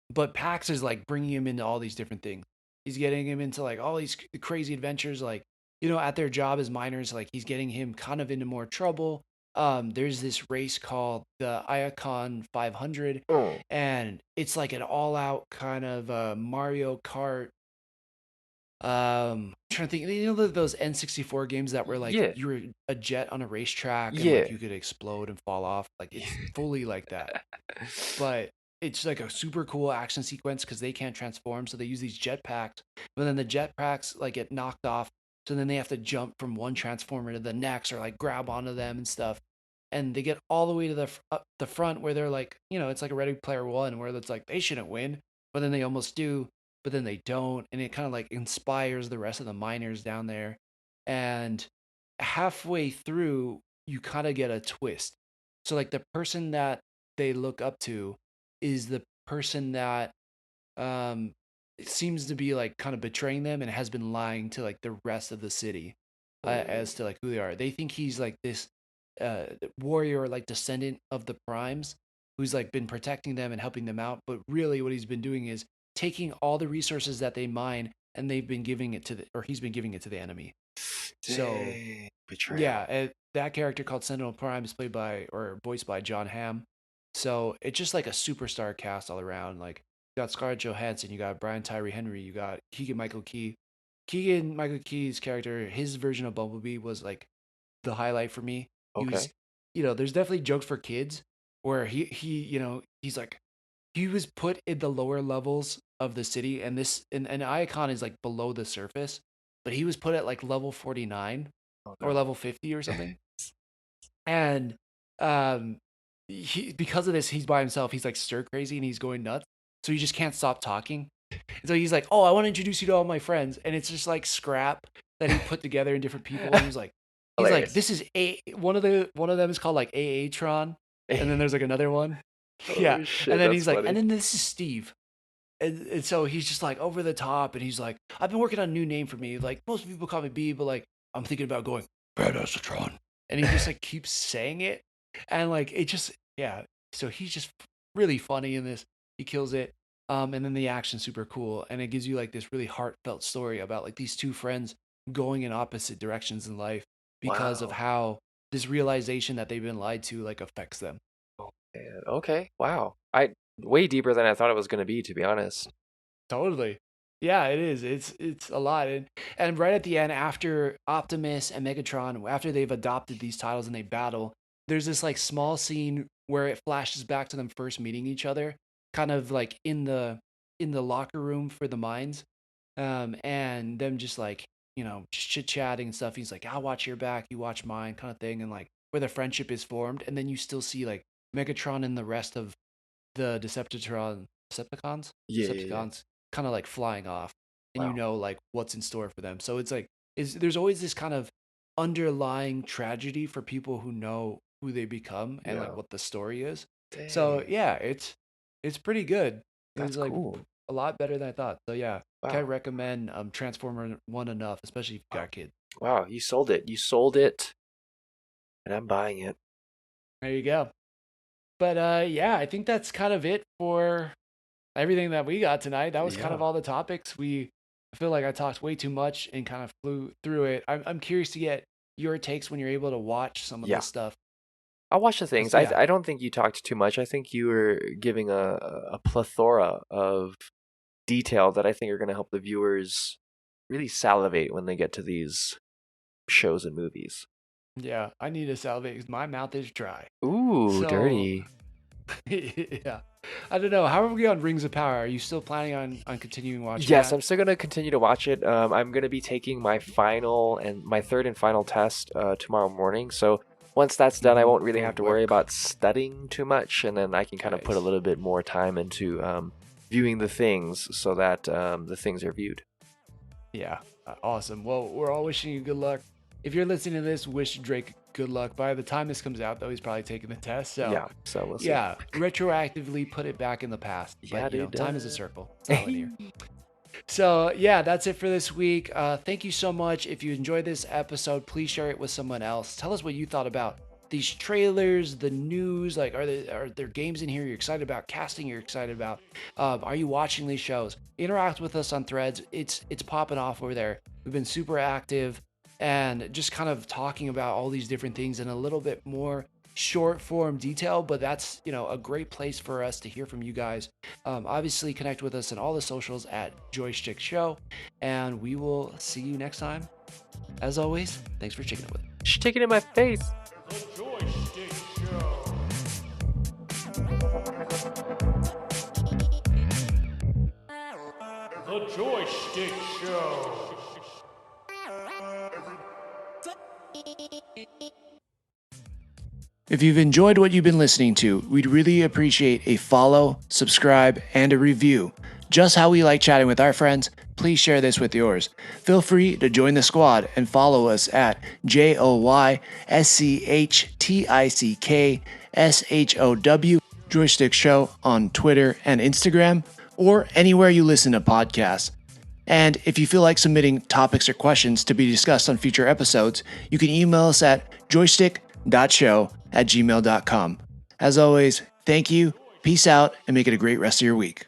But Pax is like bringing him into all these different things. He's getting him into like all these crazy adventures, like, at their job as miners, like he's getting him kind of into more trouble. There's this race called the Iacon 500, and it's like an all-out kind of Mario Kart. I'm trying to think. Those N64 games that were like you were a jet on a racetrack and like you could explode and fall off. Like it's fully like that, but it's like a super cool action sequence because they can't transform, so they use these jetpacks. But then the jetpacks like get knocked off, so then they have to jump from one transformer to the next or like grab onto them and stuff. And they get all the way to the front where they're like, it's like a Ready Player One where it's like they shouldn't win, but then they almost do, but then they don't, and it kind of like inspires the rest of the miners down there. And halfway through, you kind of get a twist. So like the person that they look up to is the person that seems to be like kind of betraying them and has been lying to like the rest of the city as to like who they are. They think he's like this warrior or like descendant of the primes who's like been protecting them and helping them out, but really what he's been doing is taking all the resources that they mine and he's been giving it to the enemy. So betrayal. Yeah, that character called Sentinel Prime is played by or voiced by John Hamm. So it's just like a superstar cast all around. Like you got Scarlett Johansson, you got Brian Tyree Henry, you got Keegan Michael Key. Keegan Michael Key's character, his version of Bumblebee was like the highlight for me. Okay. There's definitely jokes for kids where he's like, he was put in the lower levels of the city, and Iacon is like below the surface, but he was put at like level 49 or level 50 or something. And because of this, he's by himself. He's like stir crazy and he's going nuts. So he just can't stop talking. And so he's like, "Oh, I want to introduce you to all my friends," and it's just like scrap that he put together in different people. And he's like, "This is one of them is called like Tron, and then there's like another one." Yeah, shit, and then he's like, funny. And then this is Steve, and so he's just like over the top, and he's like, "I've been working on a new name for me. Like most people call me B, but like I'm thinking about going Badass Tron," and he just like keeps saying it, and like it just So he's just really funny in this. He kills it. And then the action's super cool, and it gives you like this really heartfelt story about like these 2 friends going in opposite directions in life because of how this realization that they've been lied to like affects them. Oh man. Okay. Wow. I way deeper than I thought it was going to be, to be honest. Totally. Yeah, it is. It's a lot. And right at the end, after Optimus and Megatron, after they've adopted these titles and they battle, there's this like small scene where it flashes back to them first meeting each other, kind of like in the locker room for the mines, and them just like just chit chatting and stuff. He's like, "I'll watch your back, you watch mine," kind of thing, and like where the friendship is formed, and then you still see like Megatron and the rest of the Decepticons, Yeah. kind of like flying off, and Wow. like what's in store for them. So it's like there's always this kind of underlying tragedy for people who know who they become and like Yeah. what the story is. So Dang. yeah, it's pretty good. That's It's like cool. a lot better than I thought. So yeah, can I Wow. recommend Transformer One enough, especially if you got kids. Wow, you sold it. You sold it, and I'm buying it. There you go. But yeah, I think that's kind of it for everything that we got tonight. That was kind of Yeah. all the topics. I feel like I talked way too much and kind of flew through it. I'm curious to get your takes when you're able to watch some of Yeah. this stuff. I'll watch the things. Yeah. I don't think you talked too much. I think you were giving a plethora of detail that I think are going to help the viewers really salivate when they get to these shows and movies. Yeah, I need to salivate because my mouth is dry. Ooh, So, dirty. yeah. I don't know. How are we on Rings of Power? Are you still planning on continuing watching Yes, that? I'm still going to continue to watch it. I'm going to be taking my third and final test tomorrow morning. So once that's done, I won't really have to worry about studying too much, and then I can kind of put a little bit more time into viewing the things so that the things are viewed. Yeah, awesome. Well, we're all wishing you good luck. If you're listening to this, wish Drake good luck. By the time this comes out, though, he's probably taking the test. So Yeah, so we'll see. yeah, retroactively put it back in the past. Yeah, But, dude. time is a circle. It's not linear. So yeah, that's it for this week. Thank you so much. If you enjoyed this episode, please share it with someone else. Tell us what you thought about these trailers, the news. Like, are there games in here you're excited about? Casting you're excited about? Are you watching these shows? Interact with us on Threads. It's popping off over there. We've been super active and just kind of talking about all these different things in a little bit more short form detail, but that's a great place for us to hear from you guys. Obviously connect with us on all the socials at Joystick Show, and we will see you next time. As always, thanks for checking it with me. Stick it in my face. The Joystick Show. The Joystick Show. If you've enjoyed what you've been listening to, we'd really appreciate a follow, subscribe, and a review. Just how we like chatting with our friends, please share this with yours. Feel free to join the squad and follow us at JoyStickShow Joystick Show on Twitter and Instagram, or anywhere you listen to podcasts. And if you feel like submitting topics or questions to be discussed on future episodes, you can email us at joystick.show@gmail.com. As always, thank you, peace out, and make it a great rest of your week.